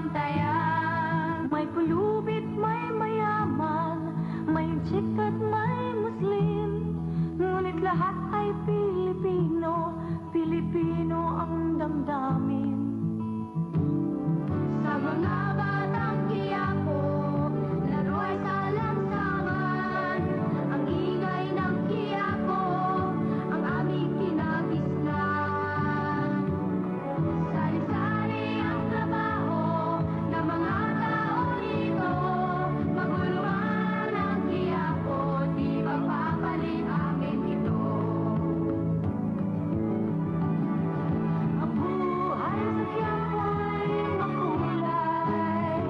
pantayan. May kulubit, may mayaman, may Sikh at may Muslim. Ngunit lahat ay Pilipino, Pilipino ang damdamin. Sa mga batang Quiapo, laro ay salang-saman. Ang ingay ng Quiapo, ang aming kinagisnan. Sari-sari ang trabaho ng mga tao dito. Maguluhan ang Quiapo, di mapapalit amin ito. Ang buhay sa Quiapo ay makulay.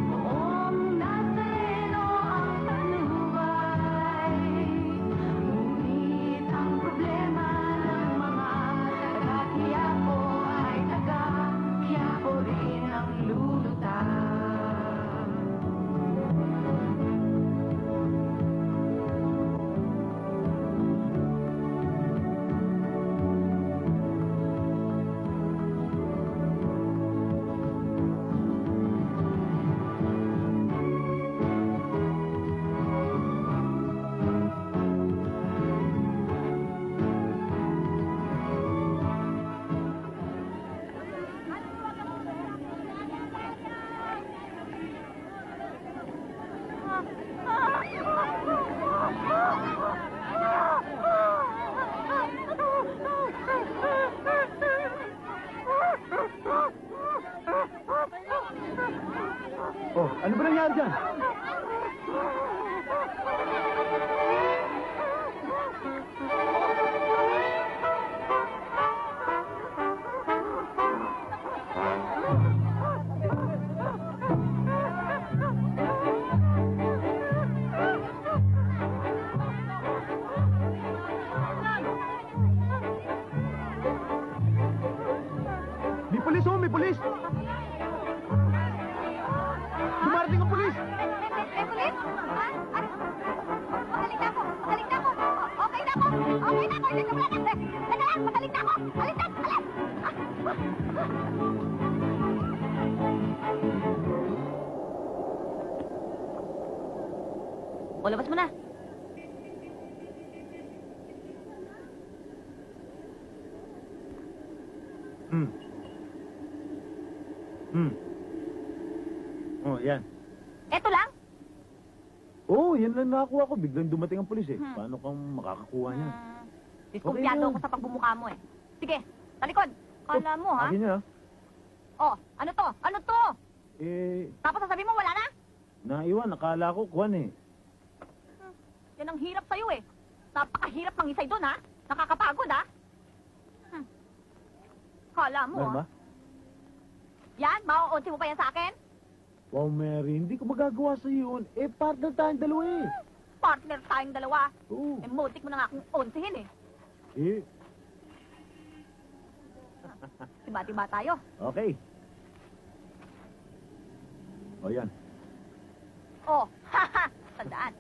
Buong Nazareno ang tanuhay. Ngunit ang problema ng mga taga-Quiapo ay taga-Quiapo rin ang lulutang. Oh, ano ba nangyari dyan? May pulis oh, may pulis! Dumarating ang pulis! May pulis? Ha? Ano? Magaling na ako! Magaling na ako! Okay na ako! Okay na ako! Hindi ko wala na! Teka lang! Magaling na ako! Alis na! Alis! O, labas mo na. Oh, yan. Eto lang? Oh, yan lang nakakuha ko. Biglang dumating ang pulis eh. Hmm. Paano kang makakakuha niyan? Diskumpiyado Okay ako na. sa pagbumukha mo eh. Sige, talikod. Kala mo ha? Akin niya. Oh, ano to? Ano to? Eh, Tapos sasabihin mo wala na? naiwan. Nakala ko kuwan eh. Yan ang hirap sa'yo eh. Napakahirap mangisay doon ha? Nakakapagod ha? Kala mo Meron ha? ba? Yan, mauunti mo pa yan sa akin? Wow, Mary. Hindi ko magagawa sa yun. Eh, partner tayong dalawa eh. Partner tayong dalawa. Oo. Eh, mutik mo na nga akong onsihin eh. Eh, Tiba-tiba tayo. okay. O, yan. Oh, haha, tandaan.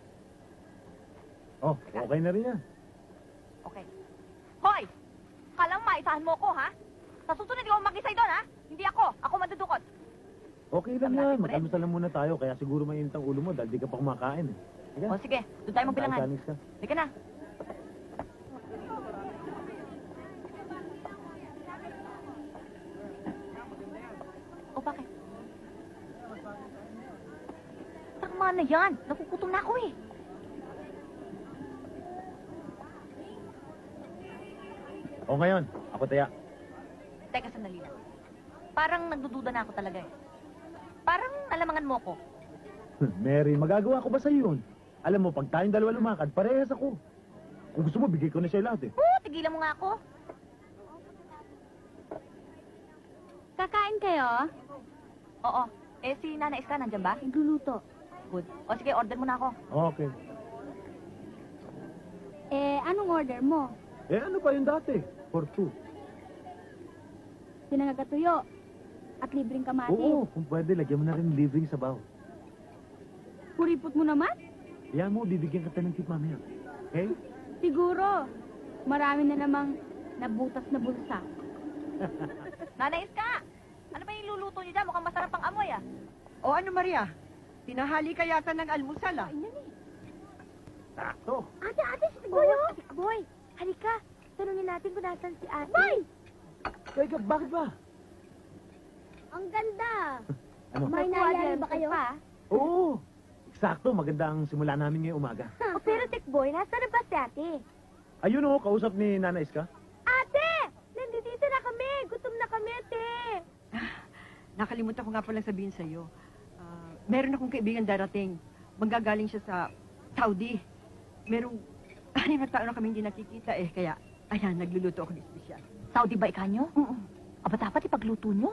Oh, okay na rin yan. Okay. Hoy! Kalang maisahan mo ko, ha? Sa susunod, ikaw mag-isay doon, ha? Hindi ako. Ako madudukot. Okay lang Tama, yan. rin. Mag-almusal lang muna tayo. Kaya siguro mainit ang ulo mo dahil di ka pa kumakain eh. Sige. O, sige. Doon tayo magbilangan. Kain ka. Sige na. O, bakit? Tama na yan. Nakukutom na ako eh. O ngayon, ako taya. Teka, sandali lang. Parang nagdududa na ako talaga eh. Parang nalamangan mo ko. Mary, magagawa ko ba sa yun? Alam mo, pag tayong dalawa lumakad, parehas ako. Kung gusto mo, bigay ko na siya lahat eh. Tigilan mo nga ako. Kakain kayo? Oo. Eh, si Nana Iska, nandyan ba? Nagluluto. Good. O, sige, order mo na ako. Okay. Eh, anong order mo? Eh, ano pa yung dati? For two. Pinangagatuyo. At libreng kamatis. Oo, kung pwede, lagyan mo na rin libreng sabaw. Puripot mo naman? Yan mo, bibigyan ka ng tip mamaya. Okay? Siguro. Marami na namang nabutas na bulsa. Nana Iska! Ano ba yung luluto niyo dyan? Mukhang masarap ang amoy, ah. O ano, Maria? Tinahali ka yata ng almusal, ah. Sakto. Ate, si Tikboy, oh! Tikboy, halika. Tanungin natin kung nasan si ate. Boy! Teka, bakit ba? Ang ganda! Ano? May naalala ba kayo? Oo. Eksakto, maganda ang simula namin ngayong umaga. O pero Tikboy, nasaan na ba si ate? Ayun o, kausap ni Nana Iska. Ate! Nandito na kami! Gutom na kami, ate! Nakalimutan ko nga palang sabihin sa'yo. Meron akong kaibigan darating. Manggagaling siya sa Saudi. Merong 6 na taon na kami hindi nakikita eh. Kaya, ayan, nagluluto ako ng espesyal. Saudi ba ikanyo? Aba, dapat ipagluto nyo.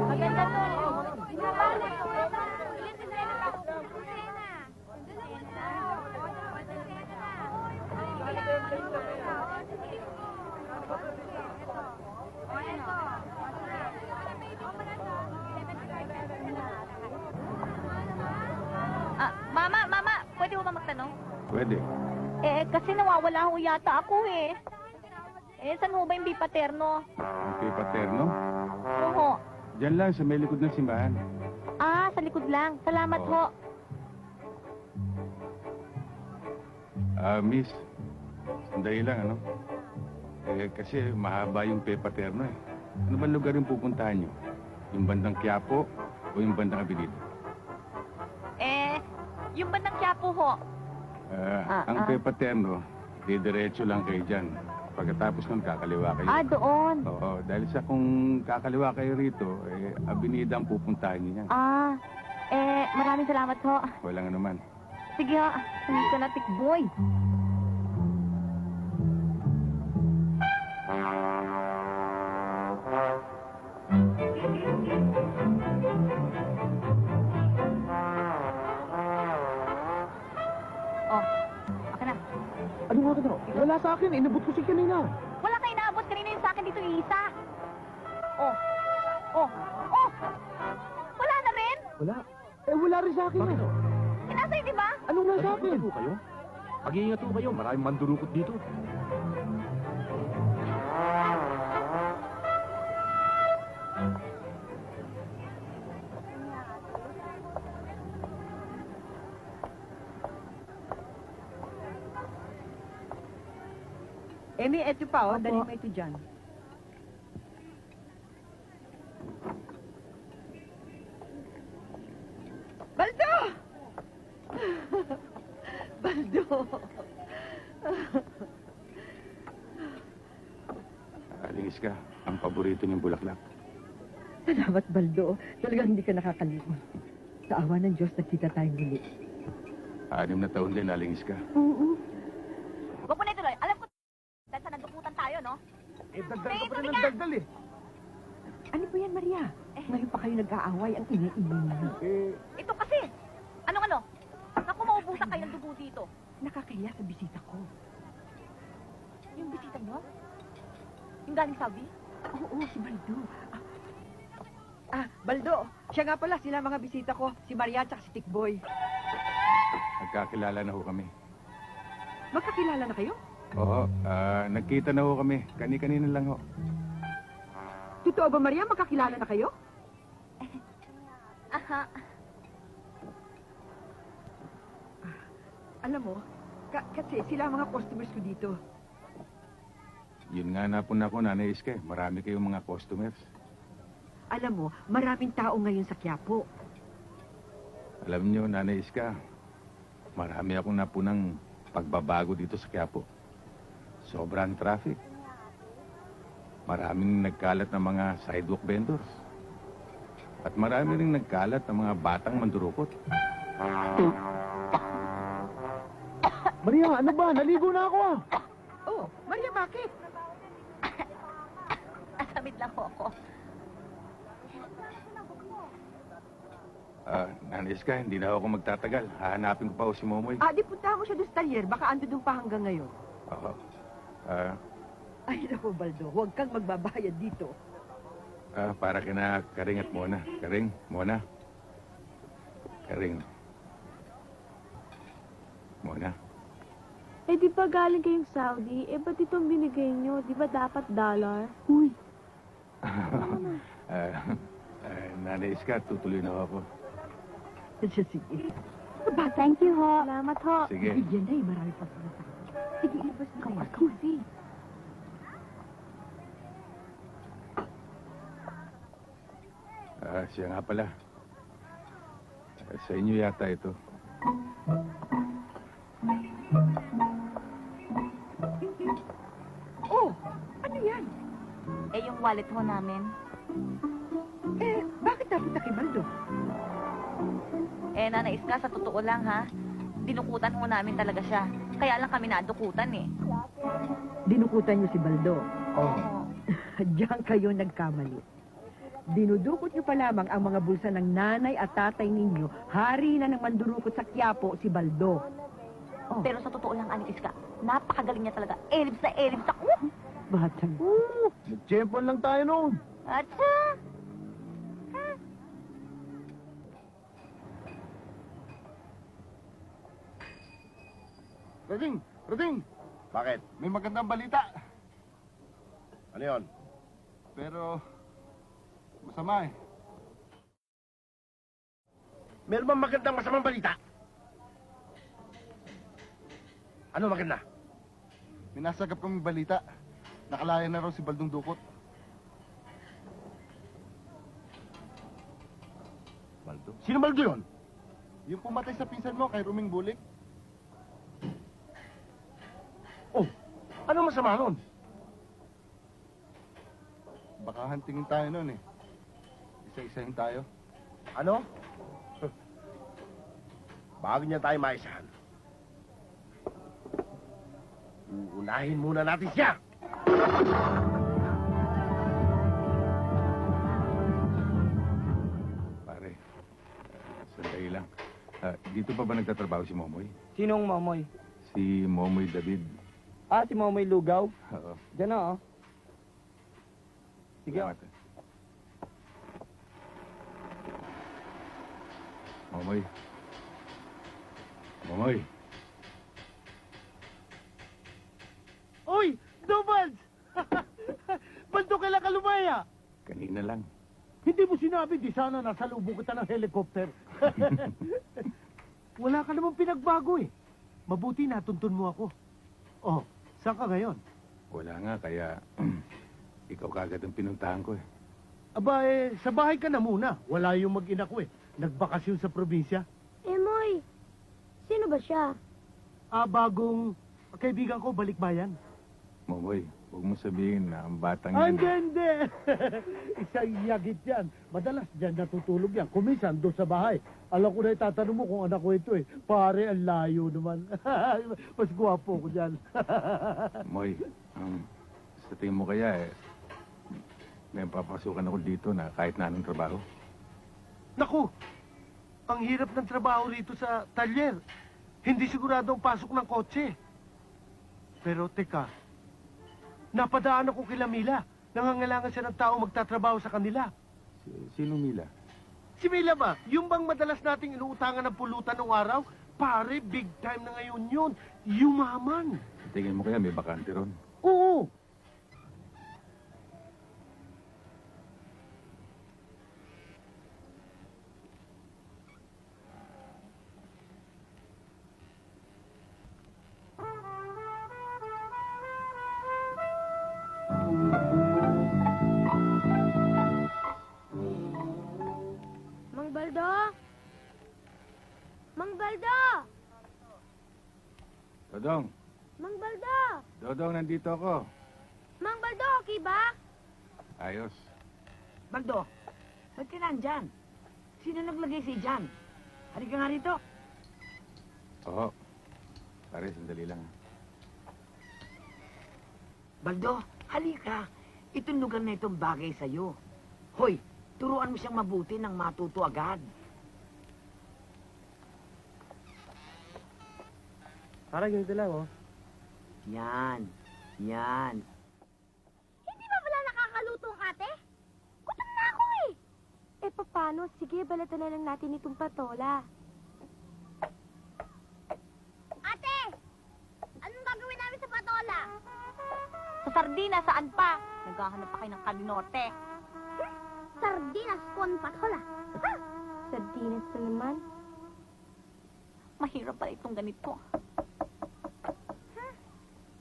Maganda to. Mama, pwede mo ba magtanong? Pwede. Kasi nawawala ho yata ako eh. Saan ho ba yung bipaterno? Ang kay Paterno, Oo. dyan lang sa may likod ng simbahan. Sa likod lang. Salamat Oo. ho. Miss, sandali lang, ano? Kasi mahaba yung kay Paterno eh. Ano ba lugar yung pupuntahan nyo? Yung bandang Quiapo o yung bandang Abilido? Yung bandang Quiapo ho. Ang kay Paterno, didiretso lang kayo dyan. Pagkatapos nun, kakaliwa kayo. Doon. Oo, dahil sa kung kakaliwa kayo rito, Avenida ang pupuntahan niyo yan. Maraming salamat ho. Walang anuman. Sige ho. Hindi ko na Tikboy. Akin na. Ano nga ka Wala sa akin, inabot ko si kanina. Wala kayo naabot kanina yung sa akin dito yung isa. Wala na rin? Wala. Wala rin sa akin. Bakit? Kinasay, di ba? Ano nga sa akin? Kayo? Mag-iingat po kayo, maraming mandurukot dito. Emi, eto pa, oh. Dali mo ito dyan. Baldo! Baldo! Alingis ka, ang paborito niyong bulaklak. Salamat, Baldo. Talagang hindi ka nakakalimot. Sa awa ng Diyos, nagkita tayong muli. 6 na taon din, alingis ka. Oo. Huwag mo na ituloy. Alam ko, dahil sa nagdukutan tayo, no? Dagdal May ka pa rin tubig ng ka! dagdal eh. Ano po yan, Maria? Ngayon pa kayo nag-aaway. Ang ingay-ingay niyo. Ito kasi. Ano? Naku, maubusan kayo ng dugo dito. Nakakahiya sa bisita ko. Yung bisita mo? Yung galing Saudi? Oo, si Baldo. Baldo. Siya nga pala, sila mga bisita ko. Si Maria at si Tikboy. Nagkakilala na ho kami. Magkakilala na kayo? Oo, nagkita na ho kami. Kani-kanina lang ho. Totoo ba, Maria? Magkakilala na kayo? Aha. Alam mo, kasi sila ang mga customers ko dito. Yun nga napun ako, Nanay Iske. Marami kayong mga customers. Alam mo, maraming tao ngayon sa Quiapo. Alam nyo, Nanay Iska, marami akong napunang pagbabago dito sa Quiapo. Sobrang traffic. Maraming nagkalat ng mga sidewalk vendors. At marami rin nagkalat ng mga batang mandurukot. Maria, ano ba? Naligo na ako ah. Oh, Maria, bakit? Asamid lang ho ako. Nanay Iska, hindi na ako magtatagal. Hahanapin ko pa ho si Momoy. Di punta mo siya doon sa talyer. Baka ando doon pa hanggang ngayon. Oo. Ay, naku, Baldo. Huwag kang magbabayad dito. Para kina Karing at Mona. Karing, Mona. Karing. Mona. Eh, di ba galing kayong Saudi? Eh, ba't itong binigay nyo? Di ba dapat dollar? Uy, Nanay Iska, tutuloy na ako. sige. Thank you, ho. Salamat ho. Sige. Bigyan na eh, marami pa sila sa akin. Sige, ilabas na kayo. Kasi. Siya nga pala. Sa inyo yata ito. Oh, ano yan? Eh, yung wallet ho namin. Eh, bakit napunta kay Baldo? Eh, Nanay Iska, sa totoo lang, ha? Dinukutan ho namin talaga siya. Kaya lang kami nadukutan, eh. Dinukutan niyo si Baldo. Oo. Diyan kayo nagkamali. Dinudukot niyo pa lamang ang mga bulsa ng nanay at tatay ninyo. Hari na ng mandurukot sa Quiapo, si Baldo. Oh, Pero sa totoo lang, Aling Iska, napakagaling niya talaga. Elibs na elibs ako. batang. Nag-champion lang tayo noon. Atsa! Rading! Rading! Bakit? May magandang balita. Ano yun? Pero, masama eh. Meron bang magandang masamang balita? Ano maganda? Minasagap kami balita. Nakalaya na raw si Baldong Dukot. Baldo? Sino Baldo yun? Yung pumatay sa pinsan mo kay Ruming Bulik. Oh, ano masama nun? Baka hantingin tayo nun eh. Isa-isahin tayo. Ano? Bago niya tayo maisahan. Uunahin muna natin siya! Pare, sandali lang. Dito pa ba nagtatrabaho si Momoy? Sinong Momoy? Si Momoy David. Si Momoy Lugaw. Oo. Diyan na, oh. Sige, Salamat. Momoy. Momoy. Uy! Doubles! Baldo kailan ka lumaya? Kanina lang. Hindi mo sinabi, di sana nasa lubong kita ng helicopter. Wala ka namang pinagbago eh. Mabuti natuntun mo ako. Oh, saan ka ngayon? Wala nga, kaya ikaw kagad ang pinuntahan ko eh. Aba sa bahay ka na muna. Wala yung mag-ina ko eh. Nagbakasyon sa probinsya. Moy, sino ba siya? Bagong kaibigan ko, balikbayan. Momoy, huwag mo sabihin na ang batang Hindi, yan. hindi. Isang yagit yan. Madalas dyan natutulog yan. Kuminsan doon sa bahay. Alam ko na itatanong mo kung anak ko ito eh. Pare, ang layo naman. Mas gwapo ko dyan. Moy, sa tingin mo kaya may papasukan ako dito na kahit na anong trabaho. Naku, ang hirap ng trabaho rito sa talyer. Hindi sigurado ang pasok ng kotse. Pero teka, napadaan ako kila Mila. Nangangailangan siya ng tao magtatrabaho sa kanila. Sino Mila? Si Mila ba? Yung bang madalas nating inuutangan ng pulutan ng araw? Pare, big time na ngayon yun. Yumaman. Sa tingin mo kaya may bakante ron? Oo. Mang Baldo? Mang Baldo? Dodong! Mang Baldo? Dodong, nandito ako. Mang Baldo, okay ba? Ayos. Baldo, ba't ka nandyan? Sino naglagay si Jan? Halika nga rito. Oo. Pare, sandali lang. Baldo, halika. Itong lugar na itong bagay sa'yo. Hoy, turuan mo siyang mabuti nang matuto agad. Parang ganito lang, oh. Yan. Yan. Hindi ba pala nakakaluto ang ate? Gutom na ako eh. Eh, paano? Sige, balatan na lang natin itong patola. Ate! Anong sardinas, saan pa? Naghahanap pa kayo ng kalinorte. Sardinas con patola. Ha? Sardinas na naman. Mahirap pala itong ganito.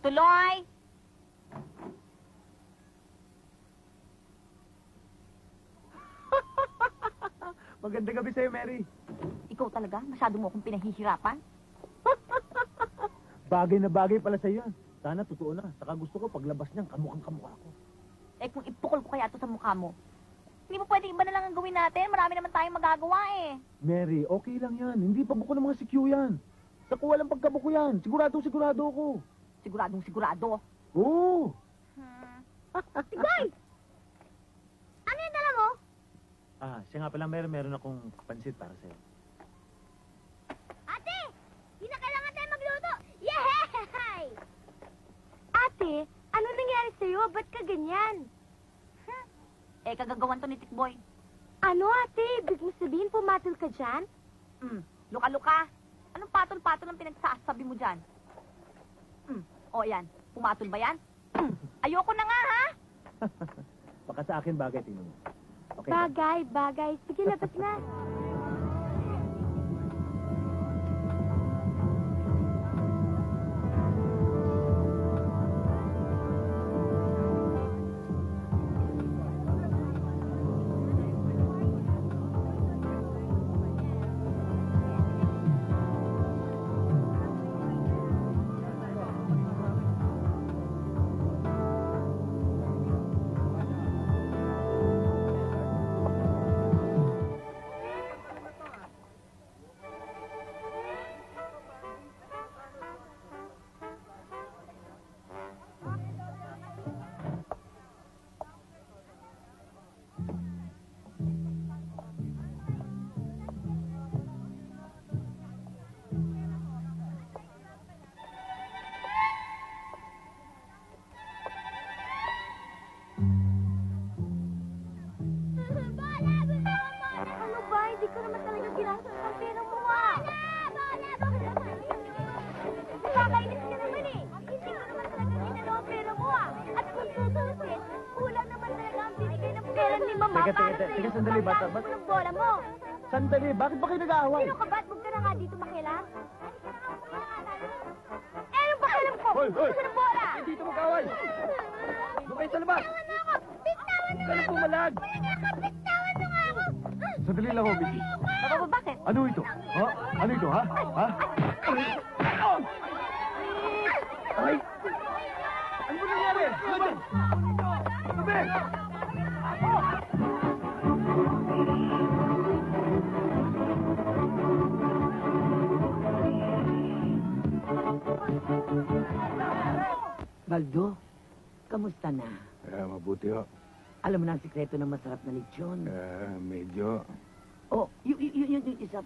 Tuloy! Magandang gabi sa'yo, Mary. Ikaw talaga? Masyado mo akong pinahihirapan? Bagay na bagay pala sa'yo yan. Sana totoo na. Saka gusto ko paglabas niyan, kamukhang kamukha ko. Eh kung ipukol ko kaya ito sa mukha mo, hindi mo pwede iba na lang ang gawin natin. Marami naman tayong magagawa eh. Mary, okay lang yan. Hindi pa buko ng mga CQ yan. Sa ko walang pagkabuko yan. Sigurado ako. Siguradong sigurado. Oo. Tigoy! Ano yung dala mo? Ah, siya nga pala, meron akong pansit para sa'yo. Ate! Di na kailangan tayo magluto! Yehey! Ate, ano nangyari sa'yo? Ba't ka ganyan? Eh, kagagawan to ni Tikboy. Ano ate? Ibig mo sabihin pumatol ka dyan? Luka-luka. Anong patol-patol ang pinagsasabi mo dyan? O yan, pumatol ba yan? Ayoko na nga ha! Baka sa akin bagay, tingnan mo. Okay. ba? Bagay. Sige, labas na. Ano ba? Hindi ko naman talaga ginastos ang pera mo ah! Nakakainis ka naman eh! Hindi ko naman talaga ginano ang pera mo ah! At kung tutusin, kulang naman talaga ang binigay ng pera ni Mama Teka, para teka, sa'yo teka, sandali, kung bata, pagdaan mo ng bola mo! Sandali, bakit ba kayo nag-aaway? Sino ka ba? Huwag ka na nga dito makialam. Eh, anong pakialam ko? Hoy! Gusto ng bola! Dito mag-aaway! Doon kayo sa labas! Bitawan mo ako! Bitawan mo Huwag ka nga na ako! pumalag! Wala nga ako! Bitawan mo nga ako! Sandali lang, oh, Vicky. Baka bakit? Ano ito? Ha? Ano ito, ha? Ha? Ay! Ano ba nangyari? Ano ba? Ano ba? Baldo, kamusta na? Mabuti ho. Alam mo na ang sikreto ng masarap na lechon. Medyo. Oh, yun isa,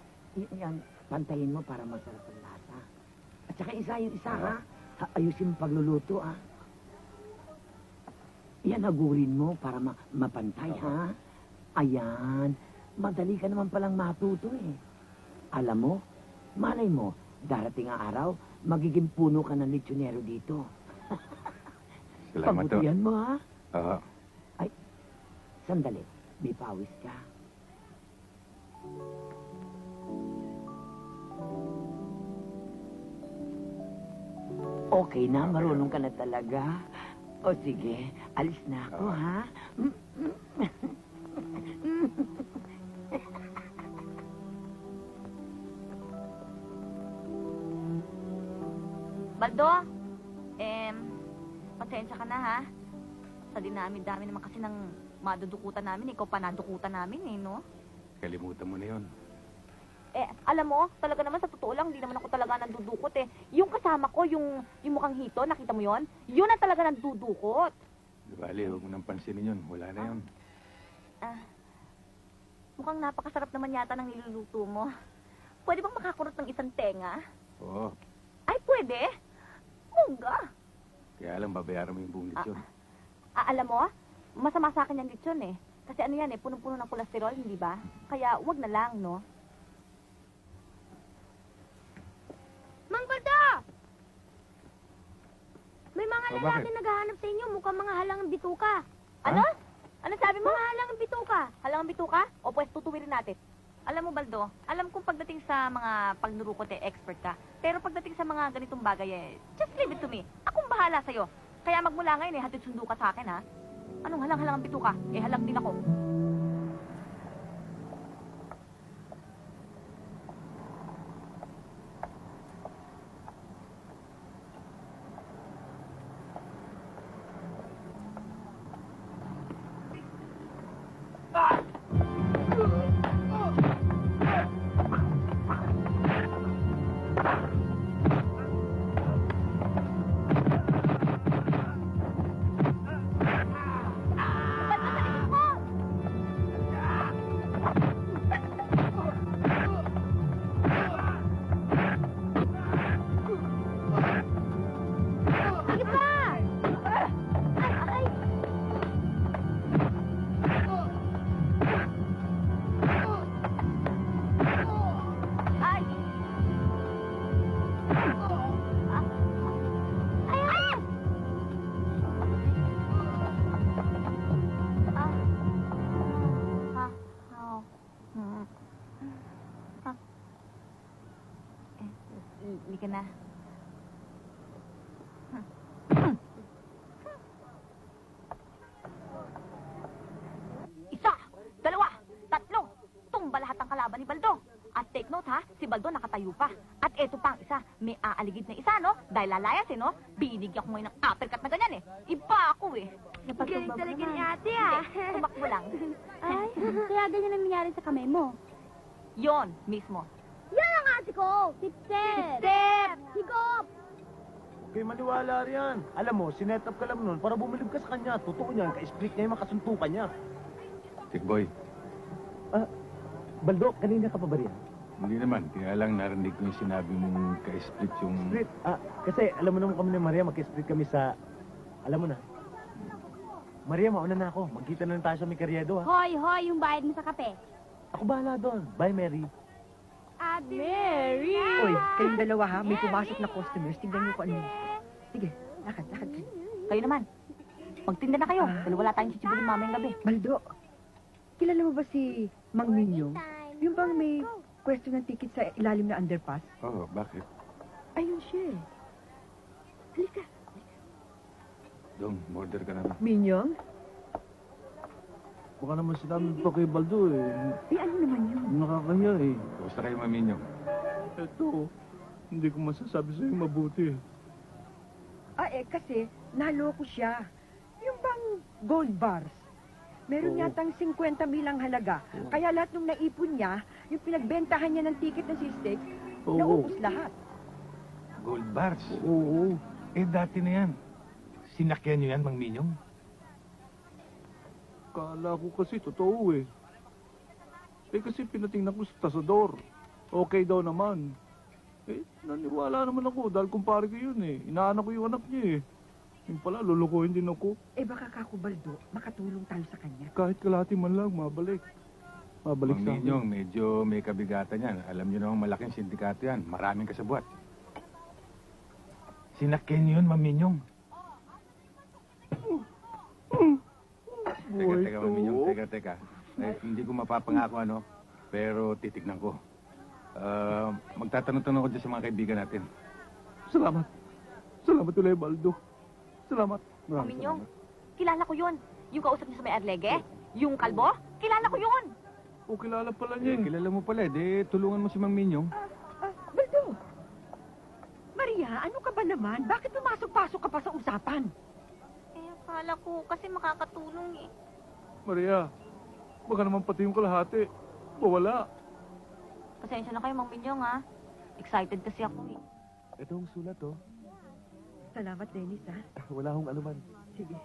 yan, pantayin mo para masarap ang lasa. At saka yung isa ha, ayusin mo pagluluto ha. Yan, hagurin mo para mapantay ha. Ayan, madali ka naman palang matuto eh. Alam mo, malay mo, darating ang araw, magiging puno ka ng lechonero dito. Salamat ho. Pagbutuyan mo ha. Oo. Sandali, may pawis ka. Okay na, marunong ka na talaga. O sige, alis na ako, ha? Baldo, pasensya ka na ha. Sa dinami-dami naman kasi ng madudukutan namin, ikaw pa nadukutan namin eh, no? Kalimutan mo na yun. Eh, alam mo, talaga naman sa totoo lang, hindi naman ako talaga nandudukot eh. Yung kasama ko, yung mukhang hito, nakita mo yon? Yun ang talaga nandudukot. Di bali, huwag mo nang pansinin yun. Wala na yun. Mukhang napakasarap naman yata ng niluluto mo. Pwede bang makakurot ng isang tenga? Oo. Ay, pwede? Mungga. Kaya lang, babayaran mo yung buong lechon. Alam mo, masama sa akin yung lechon eh. Kasi ano yan eh, punong-puno ng kolesterol, hindi ba? Kaya wag na lang, no? Mang Baldo! May mga mga O, bakit? lalaki naghahanap sa inyo. Mukhang mga halangang bituka. Ano? Ano sabi mo? Mga halangang bituka. Halangang bituka? O pues tutuwirin natin. Alam mo, Baldo, alam kong pagdating sa mga pagnurukot expert ka. Pero pagdating sa mga ganitong bagay just leave it to me. Akong bahala sa'yo. Kaya magmula ngayon hatid sundo ka sa akin, ha? Anong halang-halangang bituka? Halang din ako. Sige pa! Ay! Ay! Ay! Ay! Ha? Oh. Ha? Hindi ka na. Isa, dalawa, tatlo. Tumba lahat ang kalaban ni Baldo. At take note ha, si Baldo nakatayo pa. At eto pang isa, may aaligid na isa no? Dahil lalayas no? Binigyan ko ngayon ng uppercut na ganyan Iba ako Galing talaga ni ate ah. Tumakbo lang. Ay, kaya ganyan ang nangyari sa kamay mo. Yon, mismo. Yan ang ate ko! Tip-tip! Step! Higop! Kay maniwala riyan. Alam mo, sinet up ka lang nun para bumilib ka sa kanya. Totoo niyan, ka-split niya yung makasuntukan niya. Chick boy, Baldo, kanina ka pa ba riyan? hindi naman. Kaya lang narinig ko yung sinabi mong ka-split yung... Split? Kasi alam mo naman kami ni Maria, mag-split kami sa... Alam mo na. Maria, mauna na ako. Magkita na lang tayo sa Micariedo, ha? Hoy, hoy, yung bayad mo sa kape. Ako bahala doon. Bye, Mary. Ate Mary! Uy, kayong dalawa ha, may pumasok na customers. Tingnan niyo kung ano. Sige, lakad kayo. Kayo naman. Magtinda na kayo. Dahil wala tayong chichibulin mamayang gabi. Baldo, kilala mo ba si Mang Minyong? Yung bang may pwesto ng ticket sa ilalim na underpass? Oo, bakit? Ayun siya eh. Halika. Dong, order ka na. Minyong? Baka naman sinabi to kay Baldo, eh. Eh ano naman yun? Nakakahiya, eh. Kumusta kayo, Maminyong? Eto, hindi ko masasabi sa'yo mabuti. Kasi naloko siya. Yung bang gold bars. Meron Oo. yatang 50 bilang halaga. Kaya lahat ng naipon niya, yung pinagbentahan niya ng ticket ng sistig, Oo. naubos lahat. Gold bars. Oo. Eh, dati na yan. Sinakyan nyo yan, Mang Minyong? Kala ko kasi totoo, eh. Eh, kasi pinatingnan ko sa tasador. Okay daw naman. Eh, naniwala naman ako dahil kumpare ko yun, eh. Inaanak ko yung anak niya, eh. Yung pala, lulukuhin din ako. Eh baka kakubaldo, makatulong tayo sa kanya. Kahit kalahati man lang, mabalik. Mabalik Mang sa Minyong, akin. medyo may kabigatan yan. Alam nyo namang malaking sindikato yan. Maraming kasabwat. Sinakyan nyo yun, Mang Minyong. Buhay Teka, to. Mang Minyong. Teka. Eh, hindi ko mapapangako ano, pero titignan ko. Magtatanong-tanong ko dyan sa mga kaibigan natin. Salamat. Salamat ulit, Baldo. Salamat. Maraming Minyong, salamat. kilala ko yun. Yung kausap niya sa may Arlege, yung kalbo, kilala ko yun. O, kilala pala Eh, niya, eh. kilala mo pala, di tulungan mo si Mang Minyong. Baldo! Maria, ano ka ba naman? Bakit pumasok-pasok ka pa sa usapan? Akala ko kasi makakatulong Maria, baka naman pati yung kalahati. Mawala. Pasensya na kayo, Mang Minyong, ha? Excited kasi ako, Ito ang sulat, oh. Salamat, Dennis, ha? Wala akong anuman. Sige.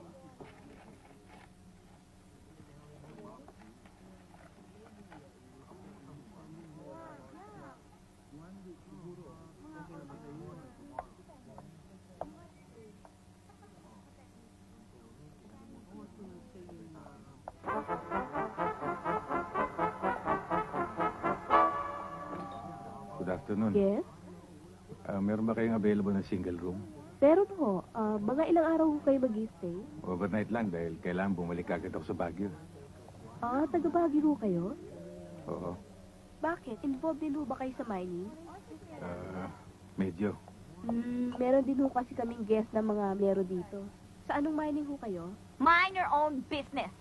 Good afternoon. Yes? Meron ba kayong available na single room? Pero po, mga ilang araw ko kayo mag-stay? Overnight lang dahil kailangan bumalik agad ako sa Baguio. Taga Baguio kayo? Oo. Bakit? Involved din ho ba kayo sa mining? Medyo. Meron din ho kasi kaming guest na mga miyero dito. Sa anong mining ho kayo? Mind your own business.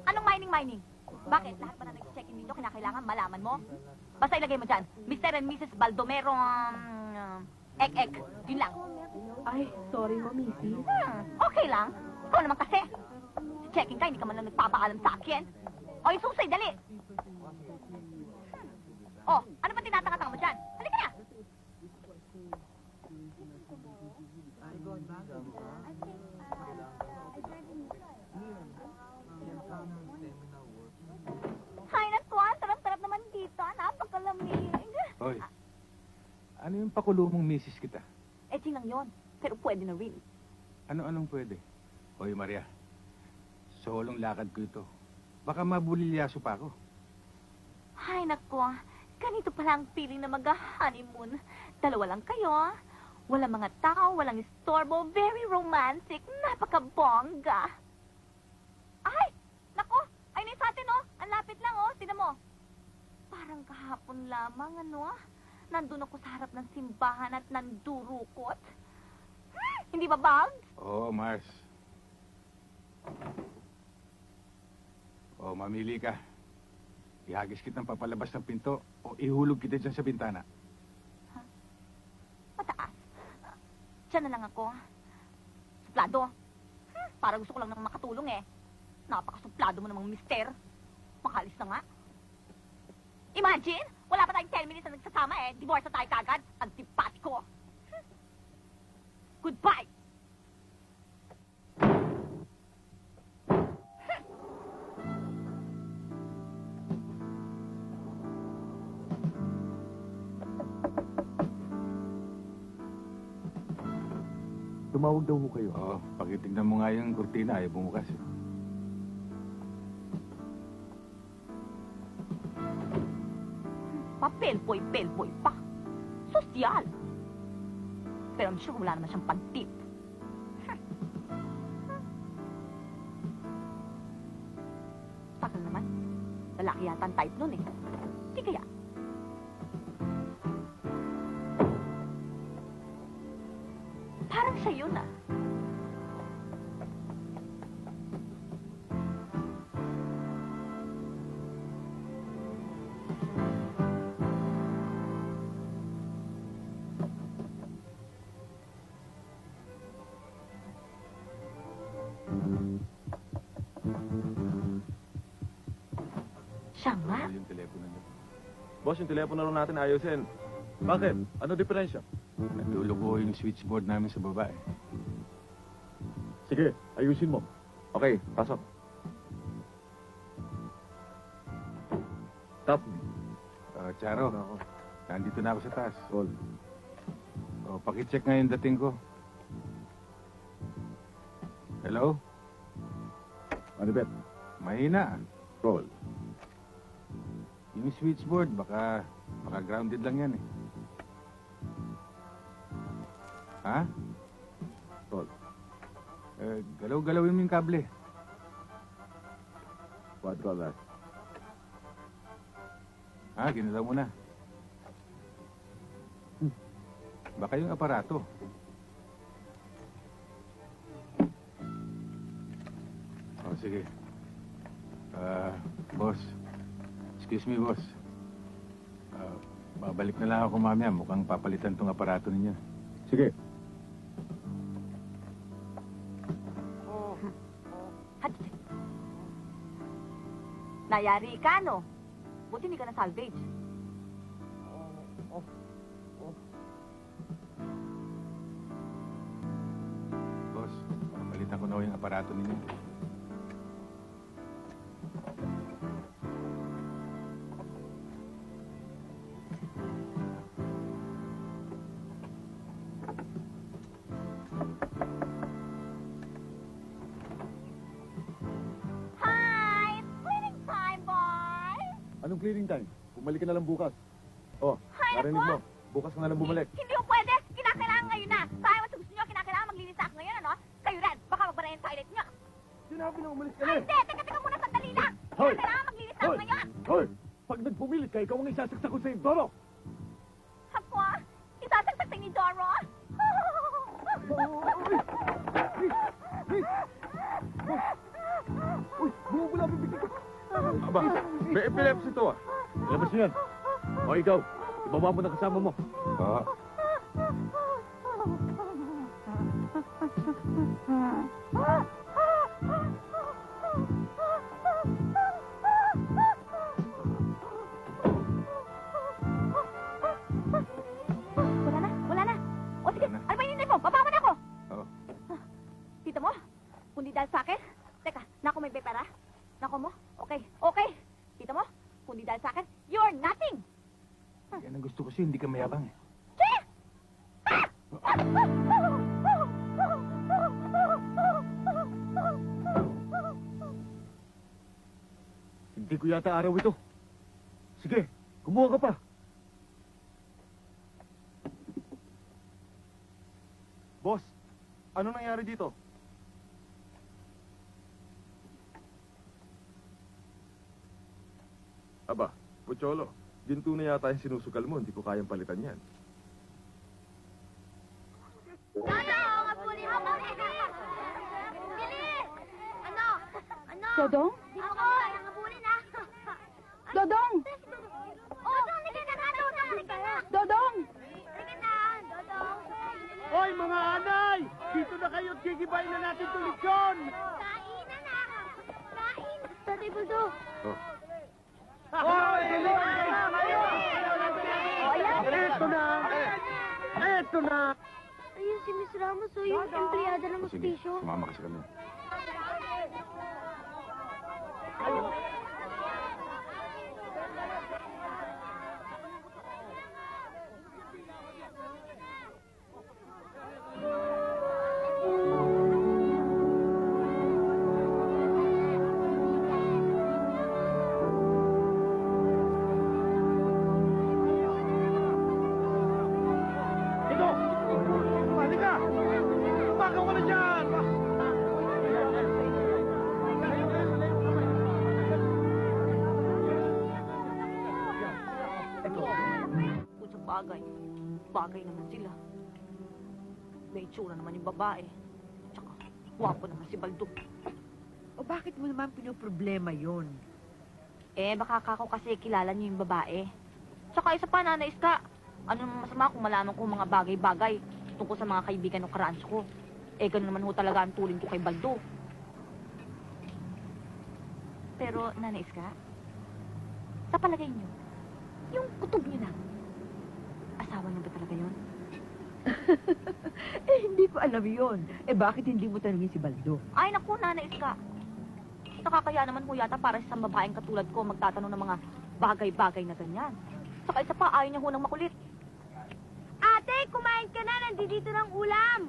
Anong mining? Bakit? Lahat ba na nag-check-in dito kinakailangan malaman mo? Basta ilagay mo dyan, Mr. and Mrs. Baldomero, ek. Yun lang. Ay, sorry mo, Missy. Okay lang. Ikaw naman kasi. Checking ka, hindi ka man lang nagpapaalam sa akin. O, yung susay, dali. O, ano ba tinatakatang mo dyan? Halika na. Hay, naku, ang sarap-sarap naman dito. Napakalamig. Hoy. Ano yung pakulo mong misis kita? Etching lang yon. Pero pwede na rin. Ano-anong pwede? Hoy, Maria. Solong lakad ko ito. Baka mabulilyaso pa ako. Hay, naku. Ganito pala ang feeling na mag-honeymoon. Dalawa lang kayo. Walang mga tao, walang istorbo. Very romantic. Napakabongga. Ay! Naku! Ay, sa atin, oh. Ang lapit lang, oh. Tinan mo. Parang kahapon lamang, ano, ah. Nandun ako sa harap ng simbahan at nandurukot. Hindi ba, Bugs? Oo, Mars. O, mamili ka. Ihagis kitang papalabas ng pinto o ihulog kita dyan sa bintana. Mataas. Diyan na lang ako. Suplado. Para gusto ko lang nang makatulong eh. Napakasuplado mo namang mister. Makalis na nga. Imagine, wala pa tayong 10 minutes na nagsasama eh. Divorce na tayo kagad. Antipatiko. Goodbye. Tumawag daw ho kayo. Oo, pakitignan mo nga yung kurtina, ayaw bumukas. Papel-boy pa. Sosyal. Pero I'm sure wala naman siyang pag-tip. Takal naman. Lalaki yata ang type nun eh. Di kaya? Parang siya yun ah. Siya nga. Ano yung telepono niyo? Boss, yung telepono na natin ayusin. Bakit? Ano diferensya? Natulog ko yung switchboard namin sa baba eh. Sige, ayusin mo. Okay, pasok. Top. Charo, nandito na ako sa taas. O, pakicheck nga yung dating ko. Hello? Ano bet? Mahina. Roll. Yung switchboard, baka grounded lang yan eh. Ha? Roll. Galaw-galawin mo yung kable. What call that? Ha, ginalaw mo na. Baka yung aparato. O, sige. Boss. Excuse me, boss. Babalik na lang ako mamaya. Mukhang papalitan tong aparato ninyo. Sige. Hatsi. Nayari ka, no? Buti hindi ka na salvage. Boss, papalitan ko na yung aparato ninyo. Hi! It's cleaning time, boy! Anong cleaning time? Bumalik ka na lang bukas. Oh, Hay, narinig nako. mo. Bukas ka na lang bumalik. Hindi ko pwede. Kinakailangan ngayon na. Kaya mo sa gusto nyo. Kayo rin, baka magbara yung toilet niya. Sinabi na umalis ka Ay, hindi! Teka muna, sandali lang! Hoy! Kailangan maglinis ako ngayon! Hoy! Pag nagpumilit ka, ikaw ang isasaksak ko sa Doro! Ako ah! Isasagtag sa ni Doro! Uy! Bumubula ang bibig ko! Aba, may epilepsy to ah. Labas niyo yan! O ikaw, ibaba mo na kasama mo. Oo. Wala na! O sige, Wala na. ano ba yung mo? Baba mo na ako! Oo. Tita mo? Kundi dahil sa akin? Teka, nako may pera? Nako mo? Okay, okay! Tita mo? Kundi dahil sa akin, you're nothing! Yan ang gusto ko siya, hindi ka mayabang eh. Che! Hindi ko yata araw ito. Sige, kumuha ka pa. Boss, ano nangyari dito? Aba, Pocholo, ginto na yata yung sinusukal mo, hindi ko kayang palitan yan. Dodong! Abulin mo kami! Bilis! Ano? Ano? Dodong? Di mo kami kayang abulin, ha? Dodong! Dodong, hindi ka na! Dodong, hindi ka na! Dodong! Hindi ka na! Dodong! Hoy, mga anay! Dito na kayo at gigibayin na natin itong lechon! Kain na! Kain! Tatay Buldo! Oh, Hoy! Eto na! Eto na! Ayun si Miss Ramos, o yung empleyada ng Sige, hostisyo. sumama ka sa kanya. Ito! Halika! Baka wala dyan! Kung sa bagay, bagay naman sila. May itsura naman yung babae. Tsaka, wapo naman si Baldo. O bakit mo naman pinoproblema yon? Eh, baka kako kasi kilala niyo yung babae. Tsaka isa pa, nanais ka. Ano naman masama kung malaman ko mga bagay-bagay tungkol sa mga kaibigan ng karaans ko. Eh, ganun naman ho talaga ang turing ko kay Baldo. Pero, nanais ka? Sa palagay niyo, yung kutob niyo na, asawa niyo ba talaga yon? Eh, hindi ko alam yon. Eh, bakit hindi mo tanungin si Baldo? Ay, naku, nanais ka. Nakakaya naman ho yata para sa isang babaeng katulad ko magtatanong ng mga bagay-bagay na ganyan. Saka isa pa, ayaw niya ho ng makulit. Ate, kumain ka na! Nandito ng ulam!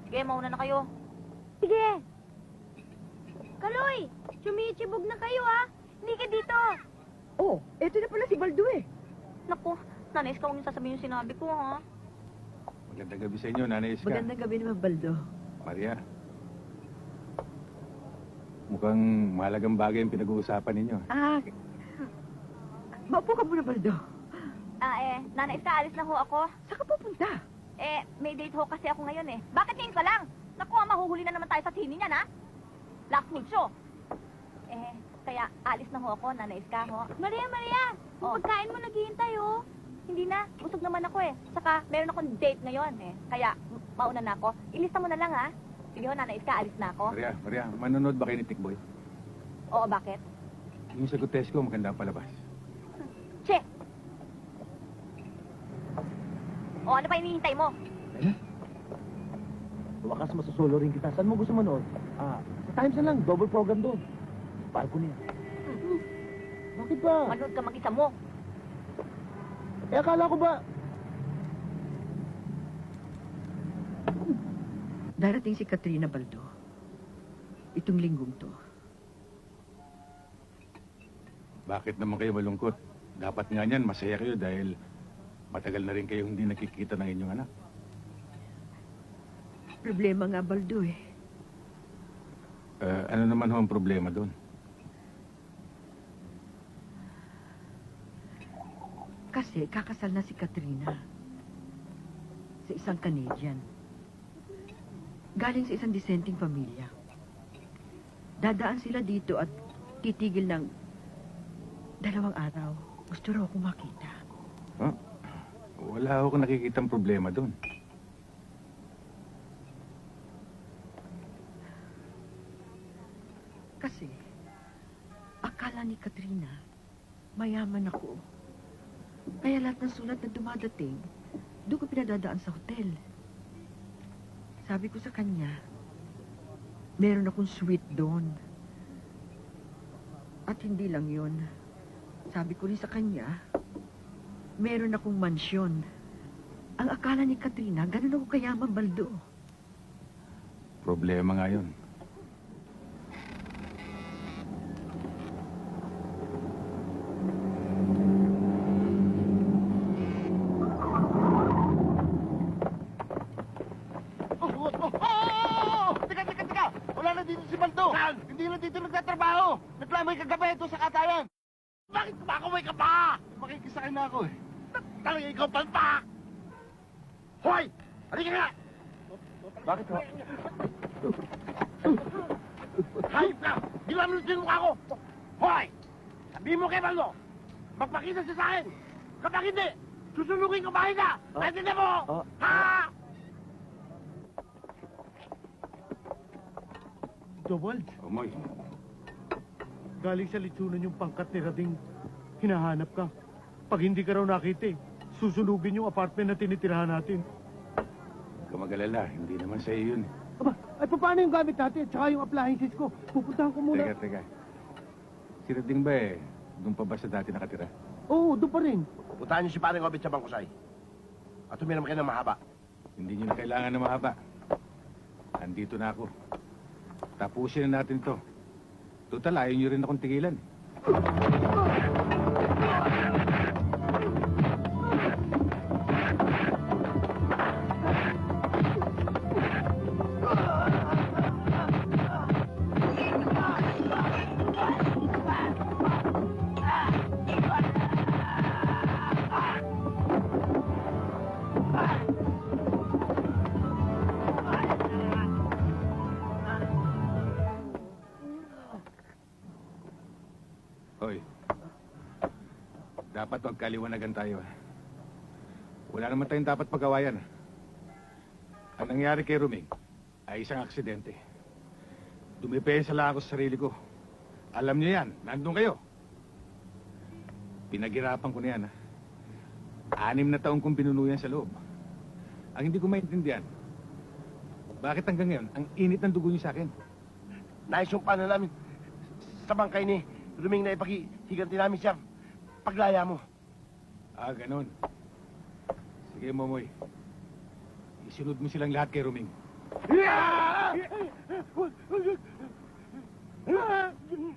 Sige, mauna na kayo. Sige! Kaloy! Sumichibog na kayo, ha? Hindi ka dito! Oh, eto na pala si Baldo eh. Naku, nanais ka huwag niyo sasabihin yung sinabi ko, ha? Magandang gabi sa inyo, Nanay Iska. Magandang gabi naman, Baldo. Maria. Mukhang mahalagang bagay yung pinag-uusapan ninyo. Ah, maupo ka muna, Baldo. Nanais ka, alis na ho ako. Saan ka pupunta? May date ho kasi ako ngayon, eh. Bakit ngayon ka lang? Naku, mahuhuli na naman tayo sa tini niyan, ha? Last food show. Kaya alis na ho ako, nanais ka ho. Maria, yung Oh. pagkain mo naghihintay, oh. Hindi na, busog naman ako eh. Saka, meron akong date ngayon eh. Kaya, mauna na ako. Ilista mo na lang ha. Sige ho, nanais ka, alis na ako. Maria, manonood ba kayo ni Tikboy? Oo, bakit? Yung sa Gutesco, maganda ang palabas. Che! O, ano pa hinihintay mo? Wakas masusulo rin kita. Saan mo gusto manood? Sa Times na lang. Double program doon. Para ko niya. Bakit ba? Manood ka mag-isa mo. Eh, akala ko ba? Darating si Katrina, Baldo. Itong linggong to. Bakit naman kayo malungkot? Dapat nga niyan, masaya kayo dahil matagal na rin kayo hindi nakikita ng inyong anak. Problema nga, Baldo eh. Ano naman ho ang problema doon? Kasi kakasal na si Katrina sa isang Canadian. Galing sa isang dissenting pamilya. Dadaan sila dito at titigil ng 2 araw. Gusto raw akong makita. Huh? Wala akong nakikitang problema doon. Kasi, akala ni Katrina, mayaman ako. Kaya lahat ng sulat na dumadating, doon ko pinadadaan sa hotel. Sabi ko sa kanya, meron akong suite doon. At hindi lang yun. Sabi ko rin sa kanya, meron akong mansyon. Ang akala ni Katrina, ganun ako kayaman, Baldo. Problema nga yun. Teka! Wala na dito si Baldo! Saan? Hindi na dito nagtatrabaho! Naglamay kagabi ito sa katayan! Bakit kumakaway ka pa? Makikisakay na ako eh. Talaga ikaw palpak! Hoy! Halika nga! Bakit ho? Hayop ka! Gilamunin mo ako! Hoy! Sabihin mo kay Baldo! Magpakita siya sa akin! Kapag hindi, susunugin ko bahay ka! Pwede mo! Ha! Dowald, Moy, galing sa litsunan yung pangkat ni Rading. Hinahanap ka. Pag hindi ka raw nakita eh, susunugin yung apartment na tinitirahan natin. huwag ka mag-alala. Hindi naman sa iyo yun. Aba, ay paano yung gamit natin at saka yung appliances ko? Pupuntahan ko muna. Teka. Si Rading ba doon pa ba sa dati nakatira? Oo, doon pa rin. Puntahan niyo si Paring Obit sa Bangkusay. At tumiram kayo ng mahaba. Hindi nyo na kailangan na mahaba. Andito na ako. Tapusin na natin to. Total, ayaw nyo rin akong tigilan. Hoy, dapat magkaliwanagan tayo. Wala naman tayong dapat pagawayan. Ang nangyari kay Ruming ay isang aksidente. Dumipensa lang ako sa sarili ko. Alam niyo yan, nandun kayo. Pinaghirapan ko na yan. 6 na taong kong pinuno yan sa loob. Ang hindi ko maintindihan, bakit hanggang ngayon, ang init ng dugo niyo sa akin? Naisumpa na namin sa bangkay ni Ruming na ipaghiganti namin siya paglaya mo. Ah, ganun. Sige, Momoy. Isunod mo silang lahat kay Ruming.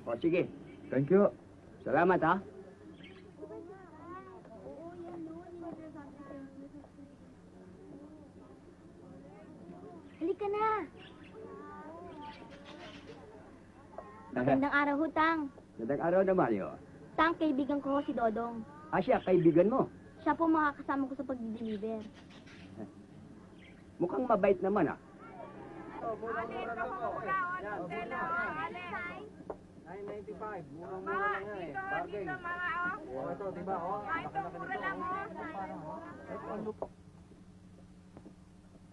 O sige. Thank you. Salamat ha. Halika na. Magandang araw, Hutang. Magandang araw naman yun. Tang, kaibigan ko si Dodong. Siya, kaibigan mo. Siya po makakasama ko sa pag-deliver. Mukhang mabait naman ah.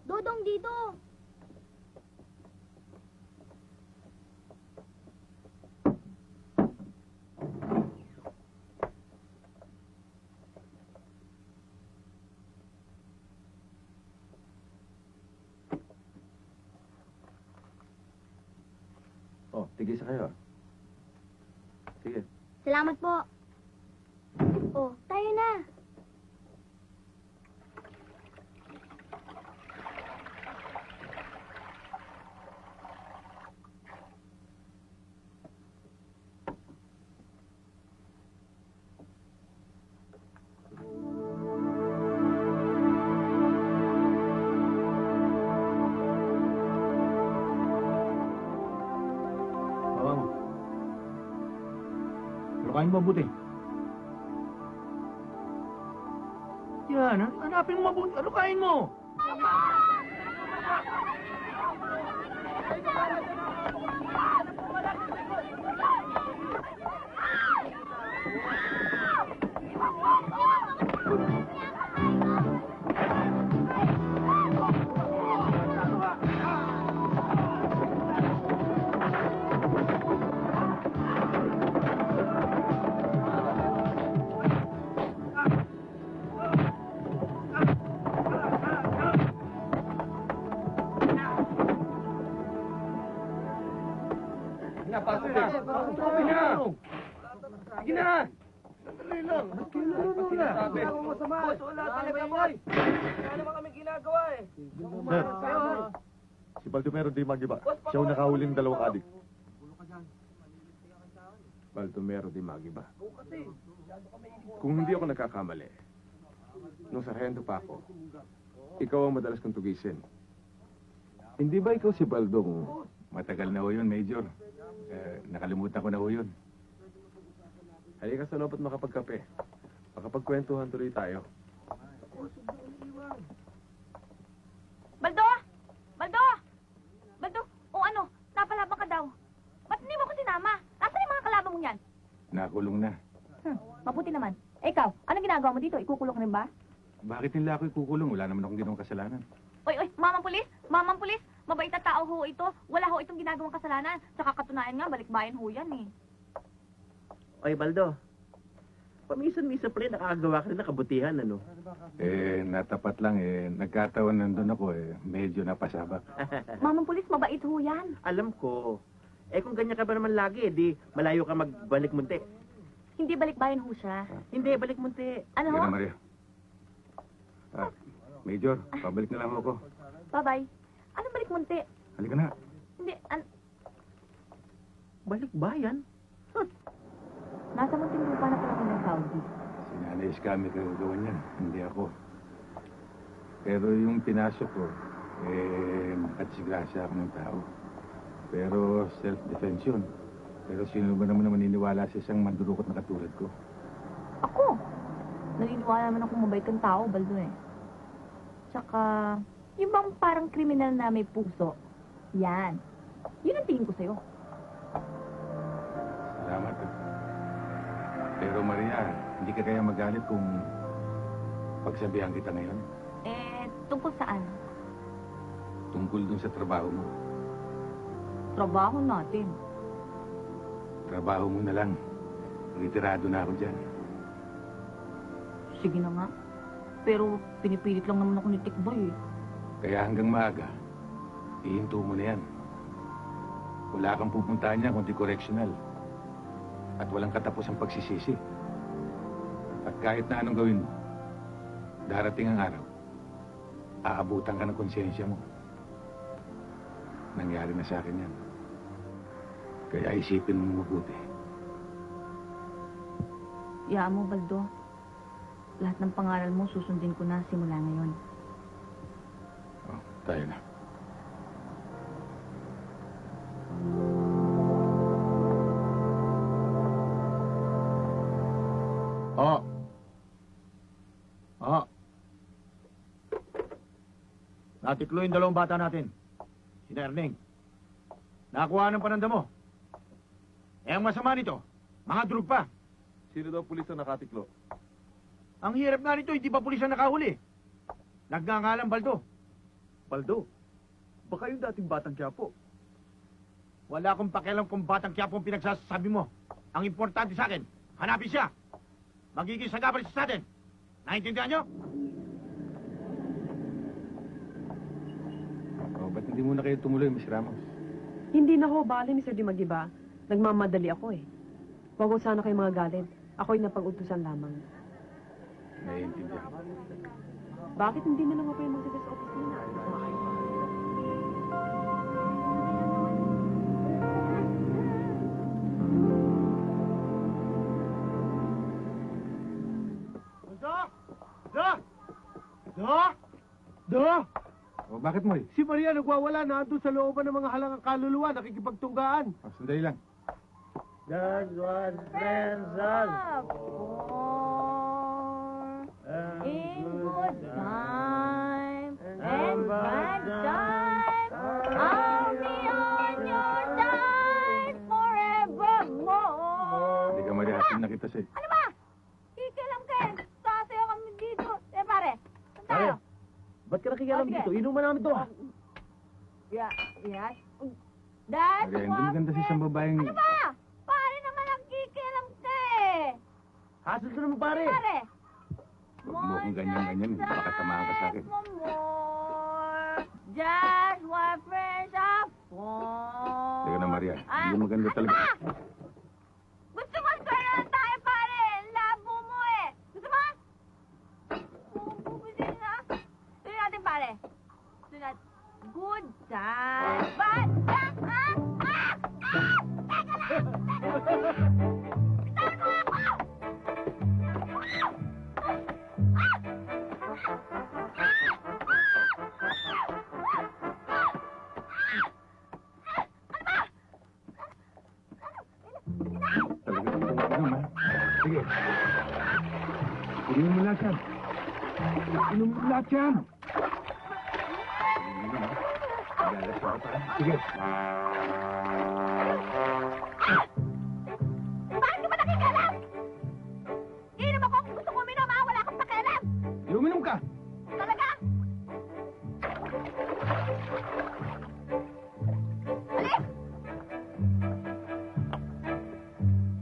Dodong, dito. Oh, tigisa kayo. Sige. Salamat po. Oh, tayo na. kain mabuti. Yan, hanapin mo mabuti. Ano kain mo? Si Baldomero Di Magiba. Siya ang nakahuling dalawang adik. Baldomero Di Magiba. Kung hindi ako nagkakamali, nung sarhento pa ako, ikaw ang madalas kong tugisin. Hindi ba ikaw si Baldong? Matagal na ho yun, Major. Nakalimutan ko na ho yun. Halika sa loob at makapagkape. Makapagkwentuhan tuloy tayo. Baldo! Baldo! Baldo! O ano? Napalaban ka daw. Ba't hindi mo ko sinama? Nasaan yung mga kalaban mo yan? Nakulong na. Mabuti naman. Eh, ikaw, anong ginagawa mo dito? Ikukulong rin ba? Bakit nila ako ikukulong? Wala naman akong ginawang kasalanan. Oy, mamang pulis! Mamang pulis! Mabait na tao ho ito. Wala ho itong ginagawang kasalanan. Sa katunayan nga, balikbayan ho yan eh. Oy, Baldo. Paminsan-minsan pala nakakagawa ka rin ng kabutihan, ano? Natapat lang nagkataon nandun ako medyo napasabak. Mamang pulis, mabait ho yan. Alam ko. Kung ganyan ka ba naman lagi, di malayo ka magbalik munti. Hindi balikbayan ho siya. Hindi, balik munti. Ano ho? Yan na, Maria. Major, pabalik na lang ako. Bye-bye. Anong balik munti? Halika na. Hindi, Balik bayan? nasa munting lupa na pala ko ng Saudi. Si Nanay Iskami kayo gawa niyan, hindi ako. Pero yung pinasok ko, makatsigrasya ako ng tao. Pero self-defense yun. Pero sino ba naman maniniwala sa isang mandurukot na katulad ko? Ako? Naniniwala naman akong mabait kang tao, Baldo eh. Tsaka, yung bang parang kriminal na may puso, yan. Yun ang tingin ko sa'yo. Salamat. Pero Maria, hindi ka kaya magalit kung pagsabihan kita ngayon? Tungkol saan? Tungkol dun sa trabaho mo. Trabaho natin. Trabaho mo na lang. Retirado na ako dyan. Sige na nga. Pero pinipilit lang naman ako ni Tikboy eh. Kaya hanggang maaga, ihinto mo na yan. Wala kang pupuntahan niya kundi correctional. At walang katapos ang pagsisisi. At kahit na anong gawin mo, darating ang araw, aabutan ka ng konsensya mo. Nangyari na sa akin yan. Kaya isipin mo mabuti. Iyaan mo, Baldo. Lahat ng pangaral mo susundin ko na simula ngayon. Oh, tayo na. Natiklo yung dalawang bata natin. Si Erning. Nakakuha ng pananda mo. Ang masama nito, mga drug pa. Sino daw pulis na nakatiklo? Ang hirap nga nito, hindi pa pulis ang nakahuli. Nagngangalang Baldo. Baldo, baka yung dating batang Quiapo. Wala akong pakialam kung batang Quiapo ang pinagsasabi mo. Ang importante sa akin, hanapin siya. Magiging sagabal siya sa atin. Naintindihan nyo? Oh, ba't hindi muna kayo tumuloy, Miss Ramos? Hindi na ho, bale, Mr. Di Magiba. Nagmamadali ako eh. Huwag ko sana kayo mga galit. Ako'y napag-utusan lamang. Naiintindihan. Bakit hindi na lang ako kayo magsigas sa opisina? Kumakain pa. Do! Oh, bakit mo Si Maria nagwawala na doon sa looban ng mga halangang kaluluwa, nakikipagtunggaan. Oh, sandali lang. That's what friends are. In good time and bad time, I'll be on your side forevermore. Hindi ka marihasin na kita, Sid. Ano ba? Kikilam ka eh. Sasayaw kami dito. Pare, saan tayo? Ba't ka nakikialam Oh, sige. dito? Inuman namin to. Yeah, yeah. That's Maria, hindi maganda sa isang babaeng... Ano ba? Pare naman ang kikilam ka eh. Hassle ka naman, pare. Pare. Huwag mo akong ganyan-ganyan. Baka tamaan ka sa akin. Just what friends are for. Teka na, Maria. Ah, Hindi maganda ano talaga. ba? Gusto mo pera na tayo, pare. Labo mo eh. Gusto mo? Gusto na. Tuloy natin, pare. Tuloy natin. Good time. Bad time. Teka lang. Bitawan mo ako! Talaga ito inom, ha? Sige. Inom mo lahat yan. Inom mo lahat yan. Inom, ha? Magalas ka pa. Sige. Bakit ka ba nakikialam? Iinom ako kung gusto ko uminom, ha? Wala akong pakialam. Uminom ka. Talaga? Alis!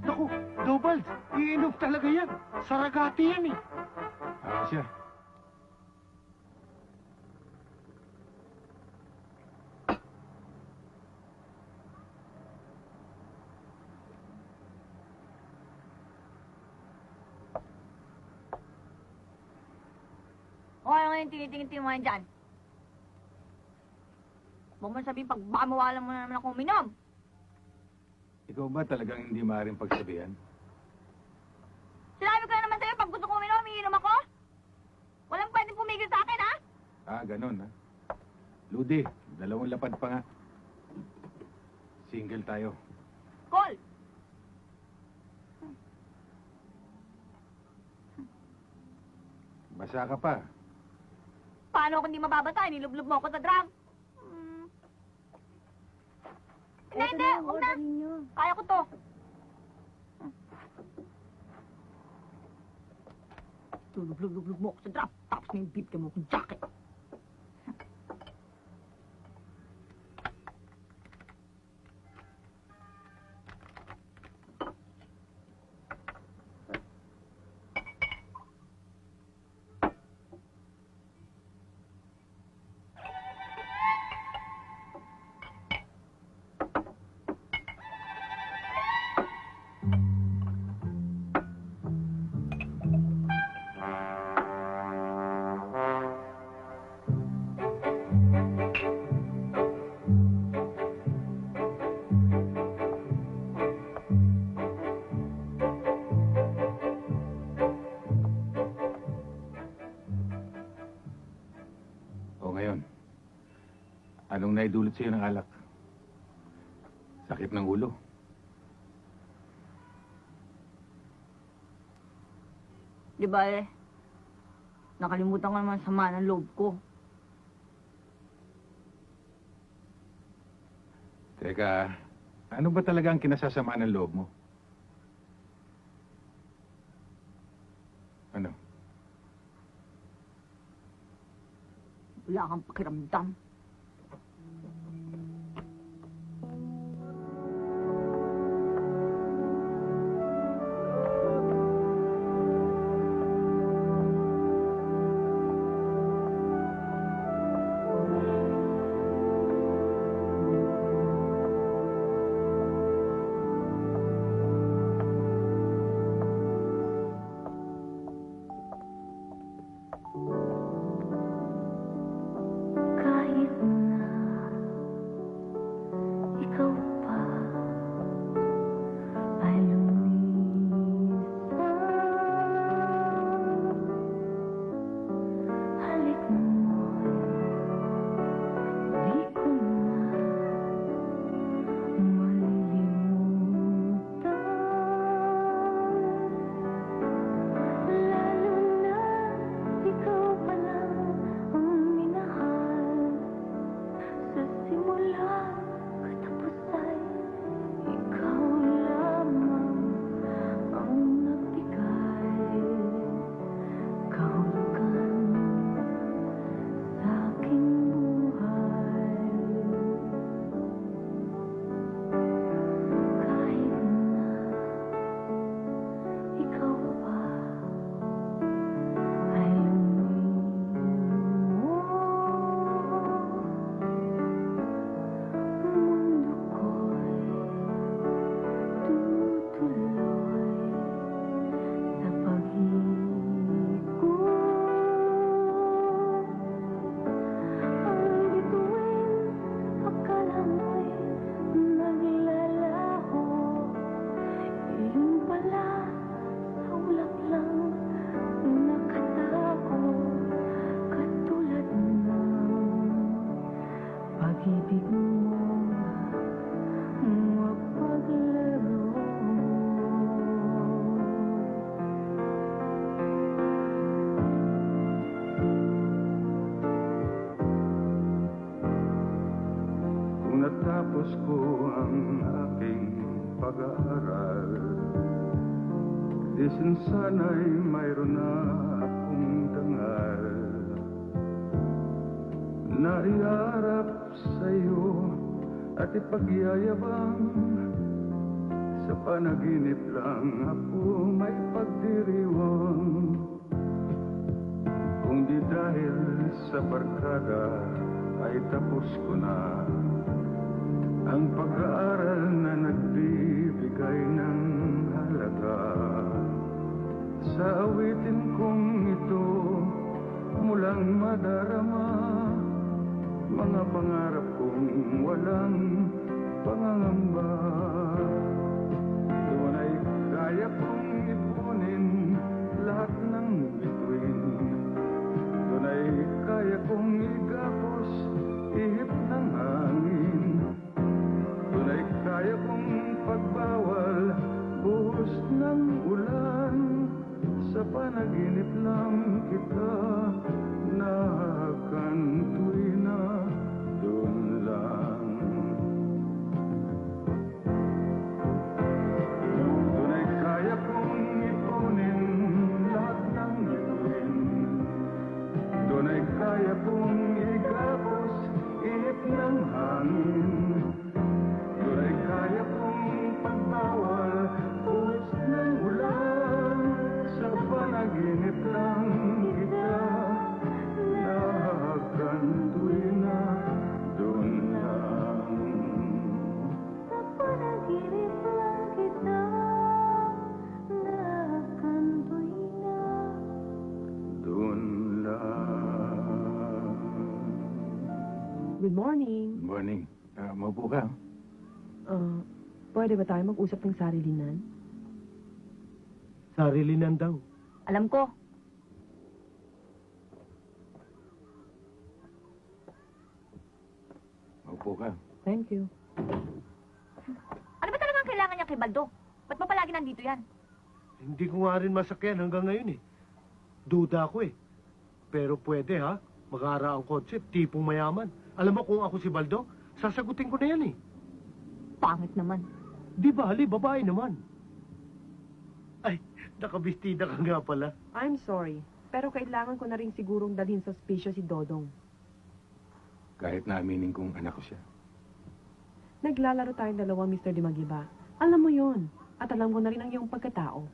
Naku, Dobalds, iinom talaga yan. Saragati yan eh. Ako siya. O, ano yung tinitingin-tingin mo yan dyan? Huwag mo sabihin pag baka mawalan mo na naman ako uminom. Ikaw ba talagang hindi maaaring pagsabihan? Sinabi ko na naman sa'yo, pag gusto ko uminom, umiinom ako. Walang pwedeng pumigil sa akin, ha? Ah, ganun, ha? Ludi, 2 lapad pa nga. Single tayo. Call! Basa ka pa. Paano ako hindi mababasa? Nilublob mo ako sa drum. Hindi, huwag na. Kaya ko to. Lulublob mo ako sa drum. Tapos may beep ka mo akong jacket. O ngayon, anong naidulot sa'yo ng alak? Sakit ng ulo. Di ba eh? Nakalimutan ko naman sama ng loob ko. Teka, ano ba talaga ang kinasasama ng loob mo? Ano? Wala kang pakiramdam. Kahit matapos ko ang aking pag-aaral, di sana'y mayroon na akong dangal na iharap sa'yo at ipagyayabang. Sa panaginip lang ako may pagdiriwang, kung di dahil sa barkada ay tapos ko na ang pag-aaral na nagbibigay ng halaga. Sa awitin kong ito mulang madarama mga pangarap kong walang pangangamba. Doon ay kaya kong ipunin lahat ng bituin. Doon ay kaya kong igapos ihip ng hangin. Doon ay kaya kong pagbawal buhos ng ulan. Sa panaginip lang kita nakakantuy na doon lang. Doon ay kaya kong ipunin lahat ng bituin. Doon ay kaya kong igapos ihip ng hangin. Doon ay kaya kong pagbawal buhos ng ulan. Sa panaginip lang kita nakakantuy na doon lang. Sa panaginip lang kita nakakantuy na Doon lang. Good morning. Morning. Maupo ka. Pwede ba tayo mag-usap ng sarilinan? Sarilinan daw. Alam ko. Maupo ka. Thank you. Ano ba talagang kailangan niya kay Baldo? Ba't ba palagi nandito yan? Hindi ko nga rin masakyan hanggang ngayon eh. Duda ako eh. Pero pwede ha, mag-aara ang kotse, tipong mayaman. Alam mo kung ako si Baldo, sasagutin ko na yan eh. Pangit naman. Di bali, babae naman. Ay, nakabistida ka nga pala. I'm sorry, pero kailangan ko na rin sigurong dalhin sa ospiso si Dodong. Kahit na aminin kong anak ko siya. Naglalaro tayong dalawa, Mr. Dimagiba. Alam mo yon, at alam ko na rin ang iyong pagkatao.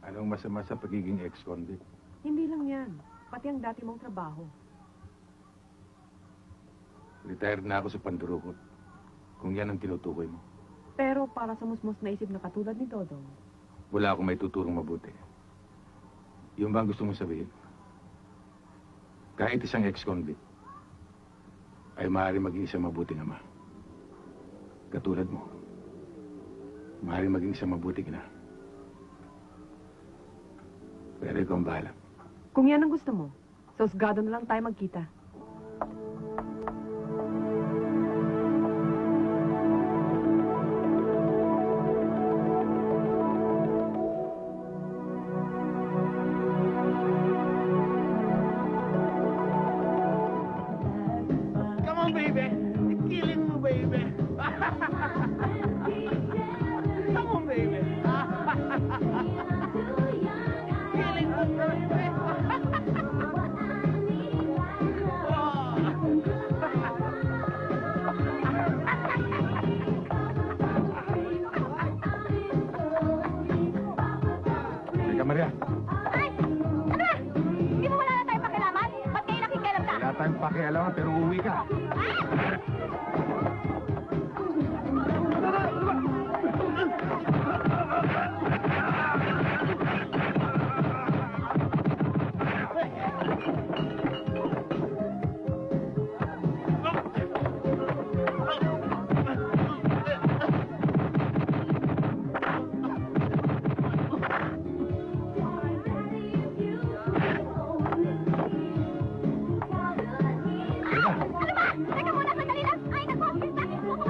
Anong masama sa pagiging ex-convict? Hindi lang yan, pati ang dati mong trabaho. Retired na ako sa pandurukot. Kung yan ang tinutukoy mo. Pero para sa musmos na isip na katulad ni Dodong, Wala akong may tuturong mabuti. Yung ba ang gusto mong sabihin? Kahit isang ex-convict ay maaari maging isang mabuting ama. Katulad mo. Maaari maging isang mabuting ina. Pero ikaw ang bahala. kung yan ang gusto mo, sa husgado na lang tayo magkita. Come on, baby. Killing mo, baby. Come on, baby. Killing mo, baby. Teka, Maria. Ay! Ano ba? Hindi mo wala na tayong pakialaman? Ba't kayo nakikialam ka? Wala tayong pakialaman pero uuwi ka. Ano ba? Teka muna, sandali lang. Ay, naku! Bakit mo ko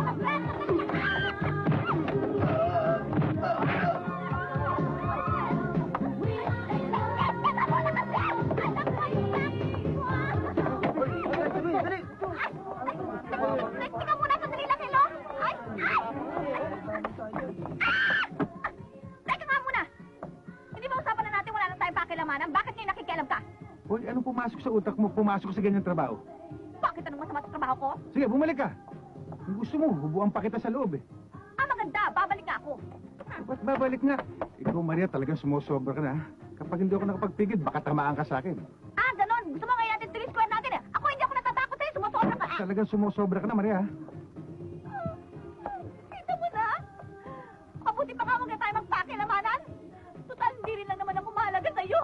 sa utak mo pumasok sa ganyang trabaho? Bakit anong masama sa trabaho ko? Sige, bumalik ka. Kung gusto mo, hubuan pa kita sa loob eh. Ah, maganda. Babalik nga ako. Ba't babalik nga? Ikaw, Maria, talagang sumusobra ka na. Kapag hindi ako nakapagpigil, baka tamaan ka sa akin. Ah, ganon. Gusto mo ngayon natin tilis square natin eh. Ako hindi ako natatakot sa'yo. Sumusobra ka. Ah, Talagang sumusobra ka na, Maria. kita mo na. Mabuti pa nga huwag na tayo magpakilamanan. Total, hindi rin lang naman ako mahalaga sa'yo.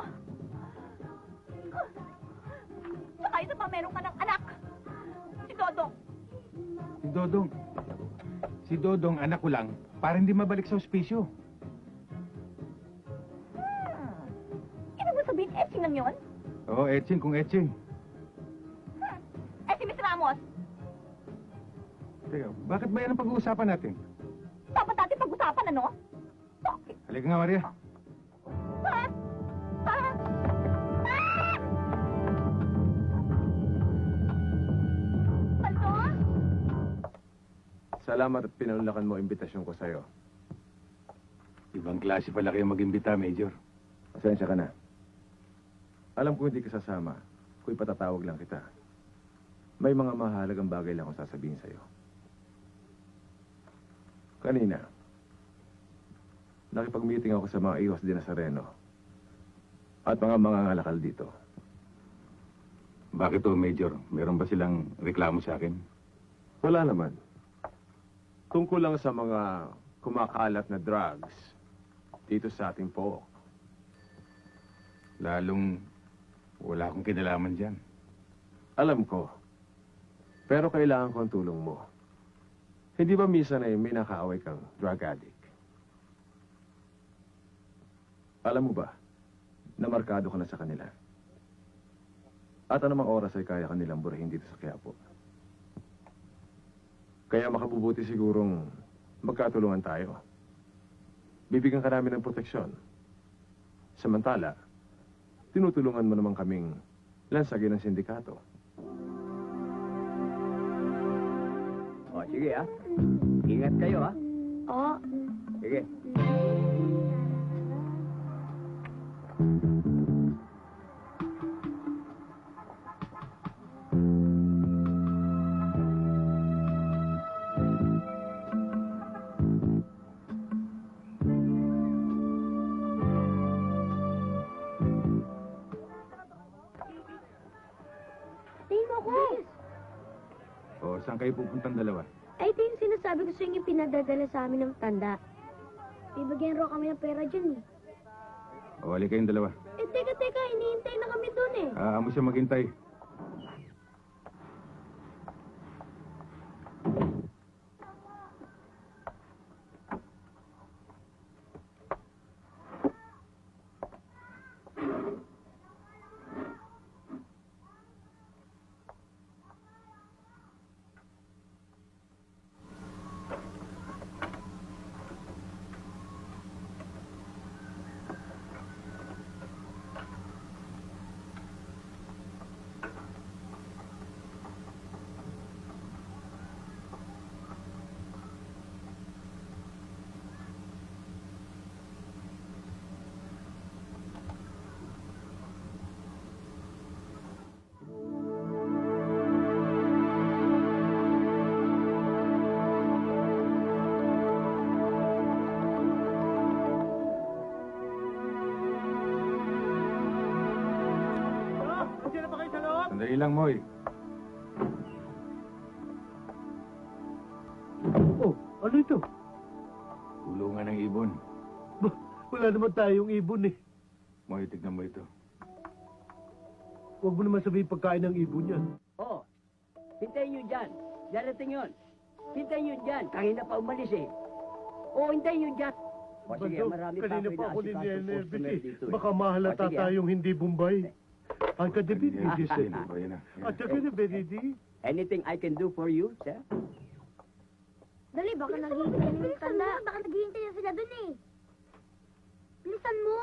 Saka isa pa, meron ka ng anak. Si Dodong. Si Dodong. Si Dodong, anak ko lang, para hindi mabalik sa ospiso. Ibig mo sabihin, etching lang yun? Oo, etching kung etching. Eh, si Miss Ramos. Teka, bakit ba yan ang pag-uusapan natin? Dapat natin pag-usapan, ano? Bakit? Halika nga, Maria. Ah! Ah! Ah! Baldo? Salamat at pinanulakan mo ang imbitasyon ko sa'yo. Ibang klase pala kayo mag-imbita, Major. Pasensya ka na. Alam ko hindi ka sasama, kung ipatatawag lang kita. May mga mahalagang bagay lang akong sasabihin sa'yo. Kanina, nakipag-meeting ako sa mga ihos din na Sareno at mga ngalakal dito. Bakit to, Major? Meron ba silang reklamo sa akin? Wala naman. Tungkol lang sa mga kumakalat na drugs dito sa ating pook. Lalong wala akong kinalaman dyan. Alam ko. Pero kailangan ko ang tulong mo. Hindi ba minsan ay may nakaaway kang drug addict? Alam mo ba, namarkado ka na sa kanila. At anumang oras ay kaya kanilang burahin dito sa Quiapo. Kaya makabubuti sigurong magkatulungan tayo. Bibigyan ka namin ng proteksyon. Samantala, tinutulungan mo naman kaming lansagin ng sindikato. O, sige ah. Ingat kayo ah. Oo. Sige. Tingin mo ko. O, saan kayo pupuntang dalawa? Ay, ito yung sinasabi ko sa inyo pinadadala sa amin ng tanda. Bibigyan raw kami ng pera dyan eh. O, halika kayong dalawa. Eh, teka, hinihintay na kami dun eh. Amo siya maghintay. Sandali lang, Moy. Oh, ano ito? Tulungan ng ibon. Wala naman tayong ibon eh. Moy, tignan mo ito. Huwag mo naman sabihin pagkain ng ibon yan. Oh, hintayin nyo dyan. Darating yun. Hintayin nyo dyan. Kanina pa umalis eh. Oh, hintayin nyo dyan. O sige, Bado, marami pa kanina ako pa ako inaasikaso ninenervous customer eh. dito Baka mahalata O, sige, ah. tayong hindi Bombay. Ang kadibid, Yan, hindi siya. yan, yan na. At saka na, Benedi. Anything I can do for you, sir? Dali, baka naghihintay na yung tanda. Baka naghihintay na sila dun eh. Bilisan mo.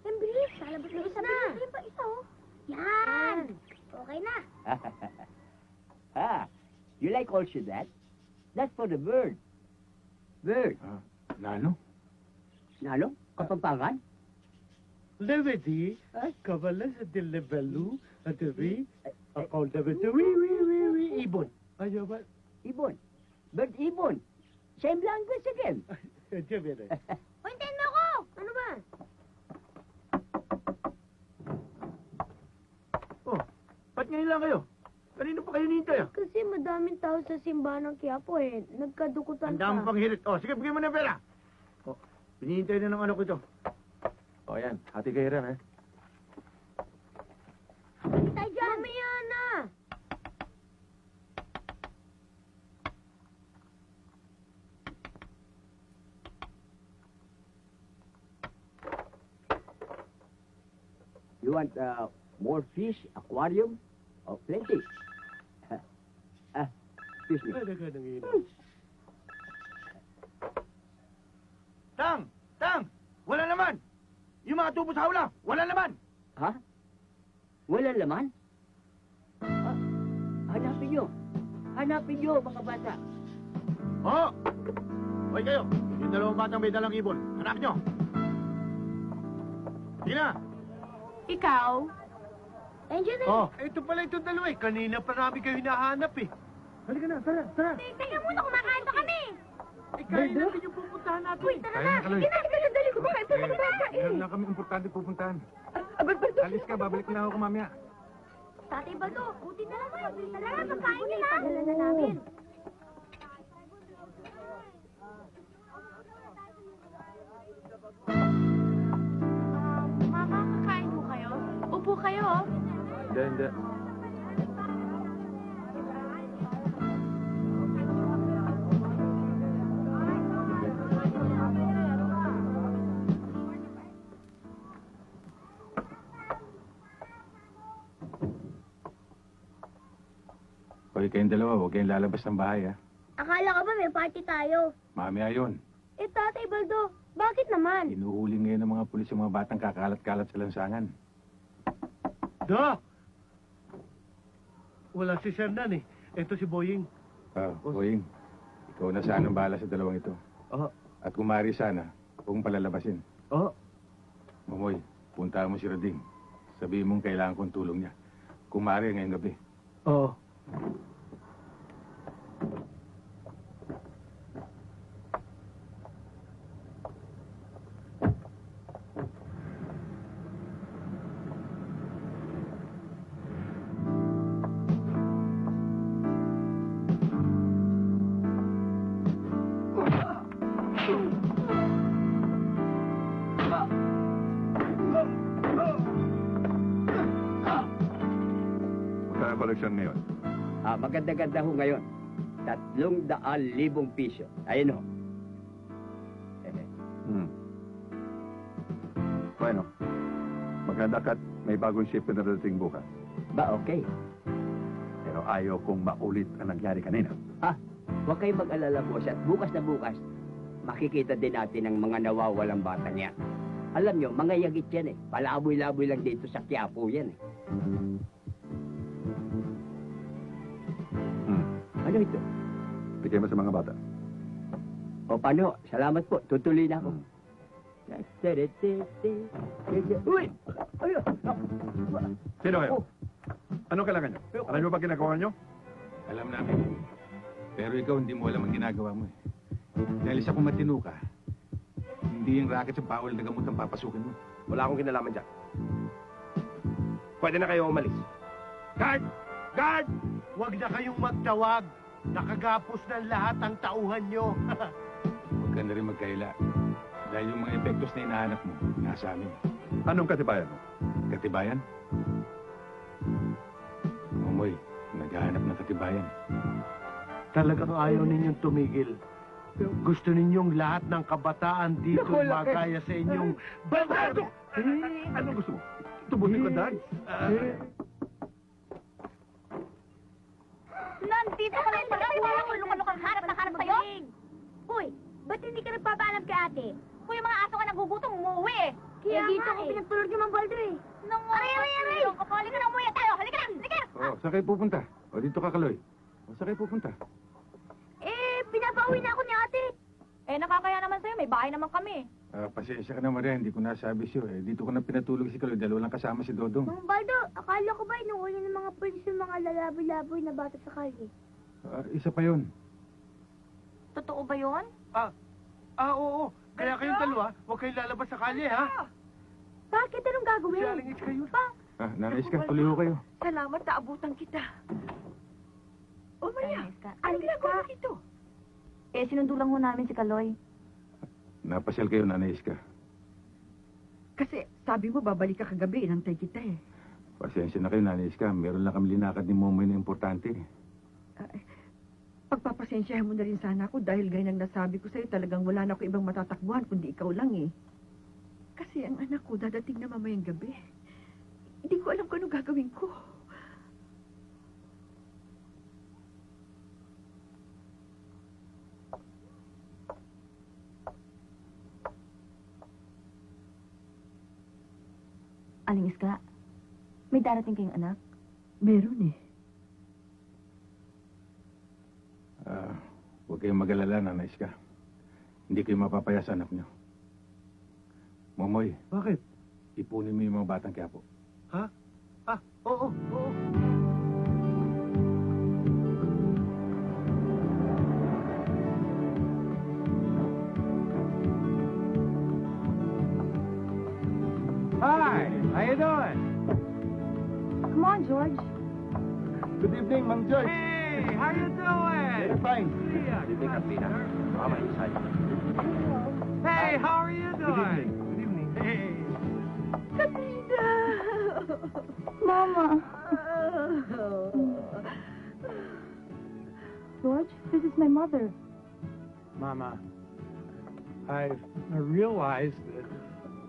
Yan, bilis. Lalabas na isa na. Yan pa isa oh. Yan. Okay na. Ah, you like also that? That's for the bird. Bird. Ah, Nano? Nalo? Kapampangan? Levedi, kabalas at dilebelu, at ri, akol debete, wi, ibon. Ayaw ba? Ibon. Bird ibon. Same language again. Diyan, bere. Hintayin mo ako! Ano ba? Oh, ba't ngayon lang kayo? Kanino pa kayo nintay ah? Kasi madaming tao sa simbahan ng Quiapo eh. Nagkadukutan Ang dami pang hirit. Oh, sige, bigyan mo ng pera. Oh, pinihintay na ng ano ko ito. O yan, hati kayo rin, ha? Tayo dyan! Mamaya na! You want more fish, aquarium, or plenty? Excuse me. Ano ka nang inom? Tang! Tang! Wala naman! Yung mga tubo sa hawla, wala naman! Ha? Walang laman? Hanapin nyo. Hanapin nyo, mga bata. Oh! Hoy kayo, yung dalawang batang may dalang ibon. Hanap nyo! Sige na! Ikaw? Andiyan eh! Oh, ito pala itong dalawa eh. Kanina pa namin kayo hinahanap eh. Halika na, tara, tara. Teka muna, kumakain pa kami! Eh, kain natin yung pupuntahan natin. Uy, tara Kaya na! na, Kaloy. Sige na, dali ko makain pa ng bata eh! Meron lang kami importante pupuntahan. Alis ka, babalik na ako mamaya. Tatay Baldo, buti na lang kayo. Tara na, pagkain niyo na! Dala na namin. Mama, kakain mo kayo? Upo kayo, oh. Hindi, hindi. Hoy, kayong dalawa, huwag kayong lalabas ng bahay, ha? Akala ka ba may party tayo? Mamaya yun. Eh, Tatay Baldo, bakit naman? Inuhuli ngayon ng mga pulis yung mga batang kakalat-kalat sa lansangan. Da! Wala si Sernan eh. Ito si Boying. Boying, ikaw na sana ang bahala sa dalawang ito. Oo. At kung maaari sana, huwag mong palalabasin. Oo. Mamoy, punta mo si Rading. Sabihin mong kailangan kong tulong niya. Kung maaari ngayong gabi. Oo. Magkano koleksyon ngayon? Maganda-ganda ho ngayon. 300,000 piso. Ayun ho. Bueno, maganda ka't may bagong ship na darating bukas. Ba, okay. Pero ayaw kong maulit ang nangyari kanina. Huwag kayong mag-alala po at bukas na bukas, makikita din natin ang mga nawawalang bata niya. Alam nyo, mga yagit yan eh. Palaboy-laboy lang dito sa Quiapo yan eh. Ano ito? Bigay mo sa mga bata. O paano? Salamat po. Tutuloy na ako. Uy! Ayun! Sino kayo? Anong kailangan nyo? Alam nyo ba ginagawa nyo? Alam namin. Pero ikaw hindi mo alam ang ginagawa mo eh. Dahil sa kung matino ka, hindi yung racket sa bawal na gamot ang papasukin mo. Wala akong kinalaman dyan. Pwede na kayo umalis. Guard! Guard! Huwag na kayong magtawag. Nakagapos ng lahat ang tauhan nyo. Huwag ka na rin magkaila. Dahil yung mga epektos na hinahanap mo, nasa amin. Anong katibayan mo? Katibayan? Mamoy, naghahanap ng katibayan. Talagang ayaw ninyong tumigil. Gusto ninyong lahat ng kabataan dito magaya sa inyong bandado! Anong gusto mo? Tubuhin ko dahil? Nandito ka lang pala! Parang ulong-ulong harap na harap sa'yo! Uy, ba't hindi ka nagpapaalam kay ate? Kung yung mga aso ka nagugutom, umuwi eh. Kaya dito ko pinagtulog ni Mang Baldre. Aray! Halika na, umuwi tayo. Halika na, halika na. Oh, saan kayo pupunta? O, dito ka, Kaloy. O, saan kayo pupunta? Pinapauwi na ako ni ate. Nakakaya naman sa'yo. May bahay naman kami. Pasensya ka na, Maria. Hindi ko nasabi siyo. Dito ko na pinatulog si Kaloy dahil walang kasama si Dodong. Mang Baldo, akala ko ba inuuli ng mga pulis yung mga lalaboy-laboy na bata sa kalye? Isa pa yun. Totoo ba yun? Oo. Kaya kayong dalawa, huwag kayong lalabas sa kalye, ha? Bakit? Anong gagawin? Sialing kayo. Nanay Iska, tuloy ho kayo. Salamat, naabutan kita. O, Maria, Ay, Iska. ano ginagawa mo dito? Sinundo lang ho namin si Kaloy. Napasyal kayo, Nanay Iska. Kasi sabi mo, babalik ka kagabi, inantay kita eh. Pasensya na kayo, Nanay Iska. Meron lang kami linakad ni Momoy na importante. Pagpapasensyahan mo na rin sana ako dahil gaya ng nasabi ko sa'yo, talagang wala na ako ibang matatakbuhan kundi ikaw lang eh. Kasi ang anak ko dadating na mamayang gabi. Hindi ko alam kung ano gagawin ko. Aling Iska, may darating kayong anak? Meron eh. Huwag kayong mag-alala, Nanay Iska. Hindi kayo mapapaya sa anak nyo. Momoy, Bakit? ipunin mo yung mga batang Quiapo. Oo. Hi, how you doing? Come on, George. Good evening, Mang George. Hey, how you doing? Very fine. Hey, how are you doing? Good evening. Hey. Mama. George, this is my mother. Mama, I realized that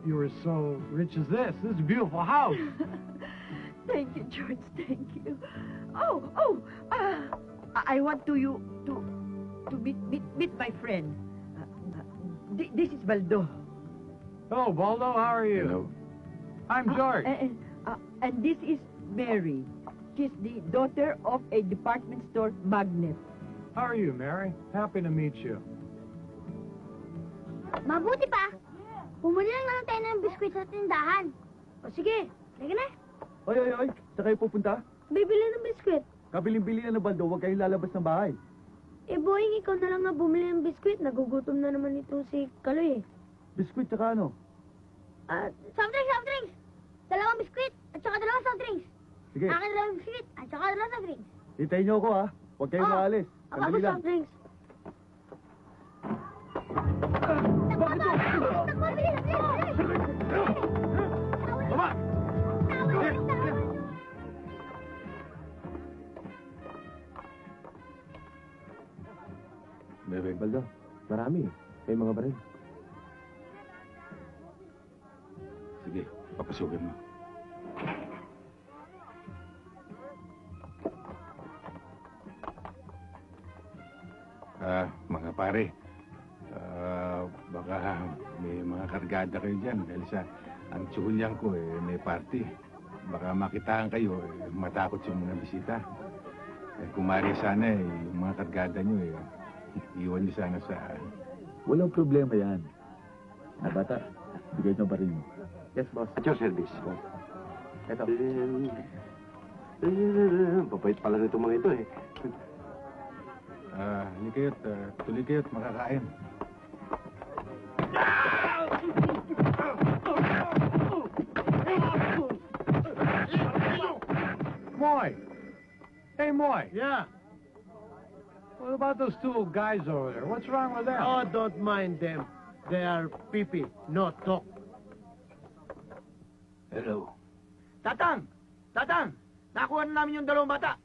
you were so rich as this. This is a beautiful house. Thank you, George. Thank you. I want to meet my friend. This is Baldo. Oh, Baldo, how are you? Hello. I'm George. And this is Mary. She's the daughter of a department store magnate. How are you, Mary? Happy to meet you. Mabuti pa. Bumili lang tayo ng biskwit sa tindahan. O sige, sige na. Oy. Saan kayo pupunta? Bibili ng biskwit. Kabiling-bili na ng Baldo, huwag kayong lalabas ng bahay. Boying, ikaw na lang nga bumili ng biskwit. Nagugutom na naman itong si Kaloy eh. Biskwit tsaka ano? Soft drinks! Dalawang biskwit at saka dalawang soft drinks. Sige, Akin dalawang biskwit at saka dalawang soft drinks. hintayin niyo ako ha. Huwag kayong maalis. Ako Sandali lang. soft drinks. Takbo, bilis! Tama! Bebe, Baldo, marami. May mga baril. sige, papasukin mo. Mga pare, baka may mga kargada kayo dyan dahil sa ang tsuhulyang ko may party. Baka makitaan kayo, matakot yung mga bisita. Kung maaari sana yung mga kargada nyo iwan nyo sana sa... Walang problema yan. Bata, bigay nyo pa rin. Yes, boss. At your service. Ito. Babait pala nito mga ito eh. Halikayo't, tuloy kayo't makakain. Moy! Hey, Moy! Yeah. What about those two guys over there? What's wrong with them? Oh, don't mind them. They are pipi, no talk. Hello. Tatang! Tatang! Nakuha na namin yung dalawang bata.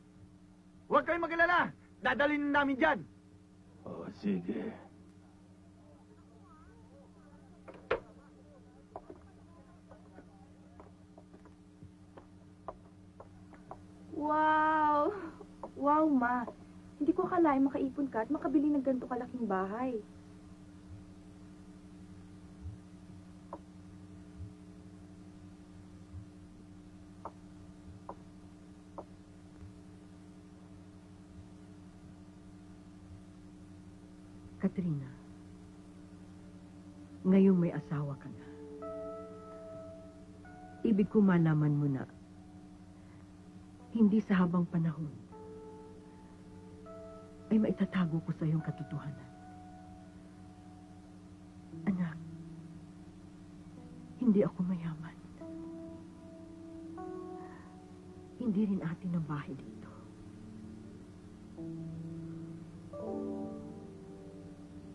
Huwag kayong mag-alala. Dadalhin na namin dyan. Oh, sige. Wow! Wow, Ma. Hindi ko akalain makaipon ka at makabili ng ganito kalaking bahay. Katrina, Ngayong may asawa ka na. Ibig ko malaman mo na hindi sa habang panahon ay maitatago ko sa iyong katotohanan. Anak, hindi ako mayaman. Hindi rin atin ang bahay dito.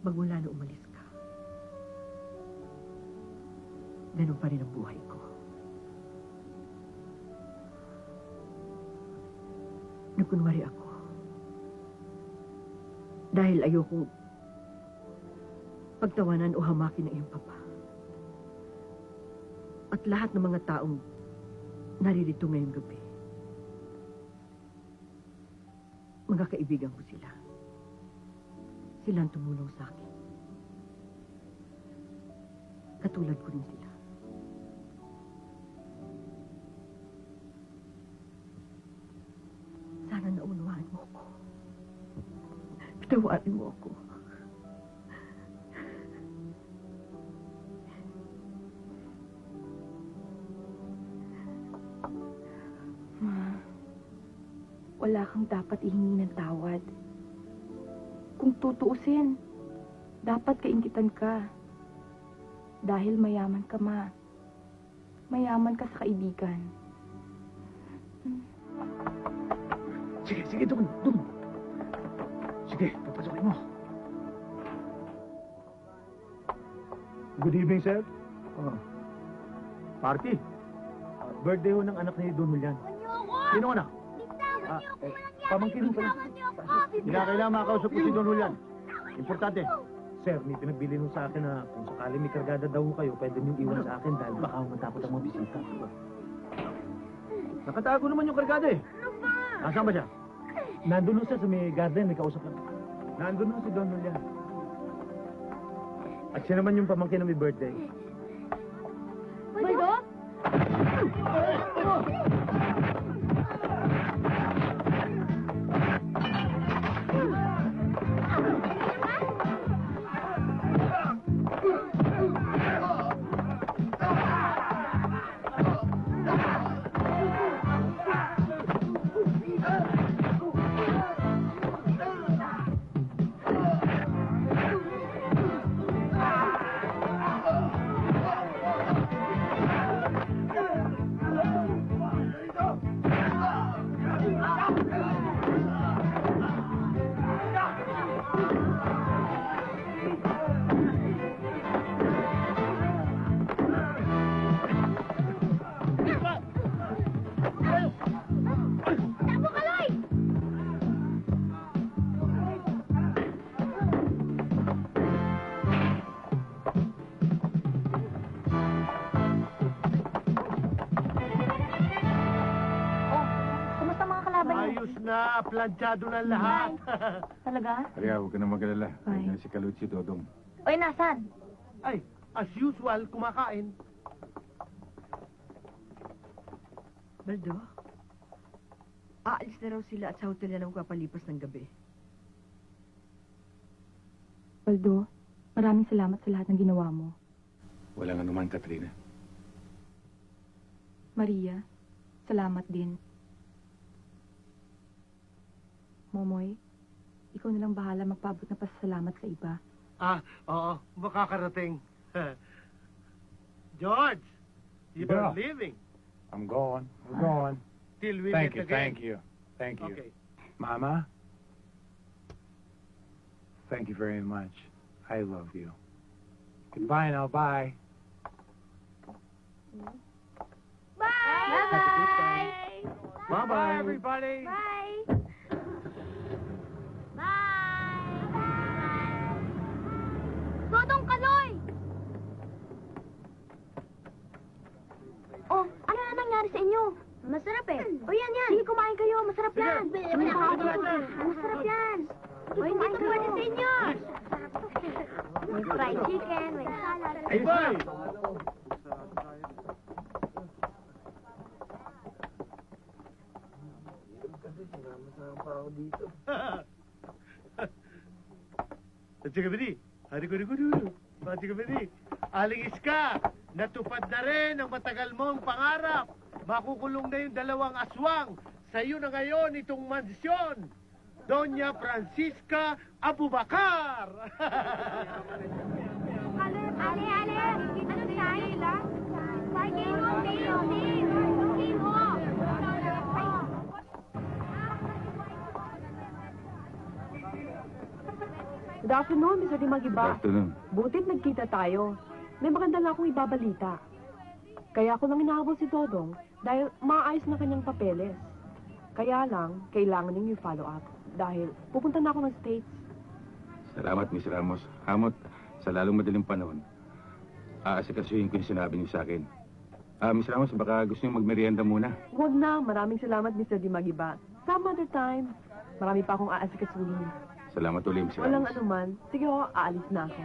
Magmula na umalis ka, ganun pa rin ang buhay ko. Nagkunwari ako. Dahil ayokong pagtawanan o hamakin ng iyong papa. At lahat ng mga taong naririto ngayong gabi. Mga kaibigan ko sila. Sila ang tumulong sa akin. Katulad ko rin sila. Sana naunawaan mo ako. Tawarin mo ako. Ma, wala kang dapat ihingi ng tawad. Kung tutuusin, dapat kainggitan ka. Dahil mayaman ka, Ma. Mayaman ka sa kaibigan. Sige, doon. Sige, papasukin mo. Good evening, sir. Party. Birthday ho ng anak ni Don Julian. Sino anak? Bitawan niyo ako, walang yan! pamangkin mo pala. Bitawan niyo ako! Hindi na kailangan makausap ko si Don Julian. Importante. Sir, may pinagbili ho sa akin na kung sakali may kargada daw ho kayo, pwede niyong iwan sa akin dahil baka matakot ang mga bisita. Nakatago naman yung kargada eh. Nasaan ba siya? Nandun ho siya sa may garden, may kausap lang. Nandun ho si Don Julian. At siya naman yung pamangkin na may birthday. Baldo? Ayos na, planchado na lahat. Talaga? Kaya huwag ka na mag-alala. Bye. Ayun na si Kaluchi Dodong. Oy, nasan? Ay, as usual, kumakain. Baldo, aalis na raw sila at sa hotel na lang papalipas ng gabi. Baldo, maraming salamat sa lahat ng ginawa mo. Walang anuman, Katrina. Maria, salamat din. Momoy, ikaw na lang bahala magpaabot ng pasasalamat sa iba. Oo, makakarating. George, you are Yeah. leaving. I'm going. We're going. Till we Thank meet you, again. thank you, thank you. Okay. Mama, thank you very much. I love you. Goodbye now, bye. Bye! Bye-bye. everybody. Bye! Bye! Dodong Kaloy! Oh, ano na nangyari sa inyo? Masarap eh. O yan. Sige, kumain kayo. Masarap yan. Masarap yan. O, hindi ito pwede sa inyo. May fried chicken, may salad. Hey, boy! At saka bini, hari ko. At saka bini. Aling Iska, natupad na rin ang matagal mong pangarap. Makukulong na yung 2 aswang. Sa iyo na ngayon itong mansyon. Doña Francisca Abubacar. Ale! Ano style? Game mo! Good afternoon, Mr. Dimagiba. Afternoon. Butit nagkita tayo. May maganda lang akong ibabalita. Kaya ako lang inahabol si Dodong dahil maayos na kanyang papeles. Kaya lang, kailangan niyong i-follow up dahil pupunta na ako ng States. Salamat, Miss Ramos. Hamot, sa lalong madaling panahon, aasikasuhin ko yung sinabi niyo sa akin. Miss Ramos, baka gusto niyo magmerienda muna. Huwag na. Maraming salamat, Mr. Dimagiba. Some other time. Marami pa akong aasikasuhin. Salamat ulit, Miss Ramos. Walang anuman. Sige ho, aalis na ako.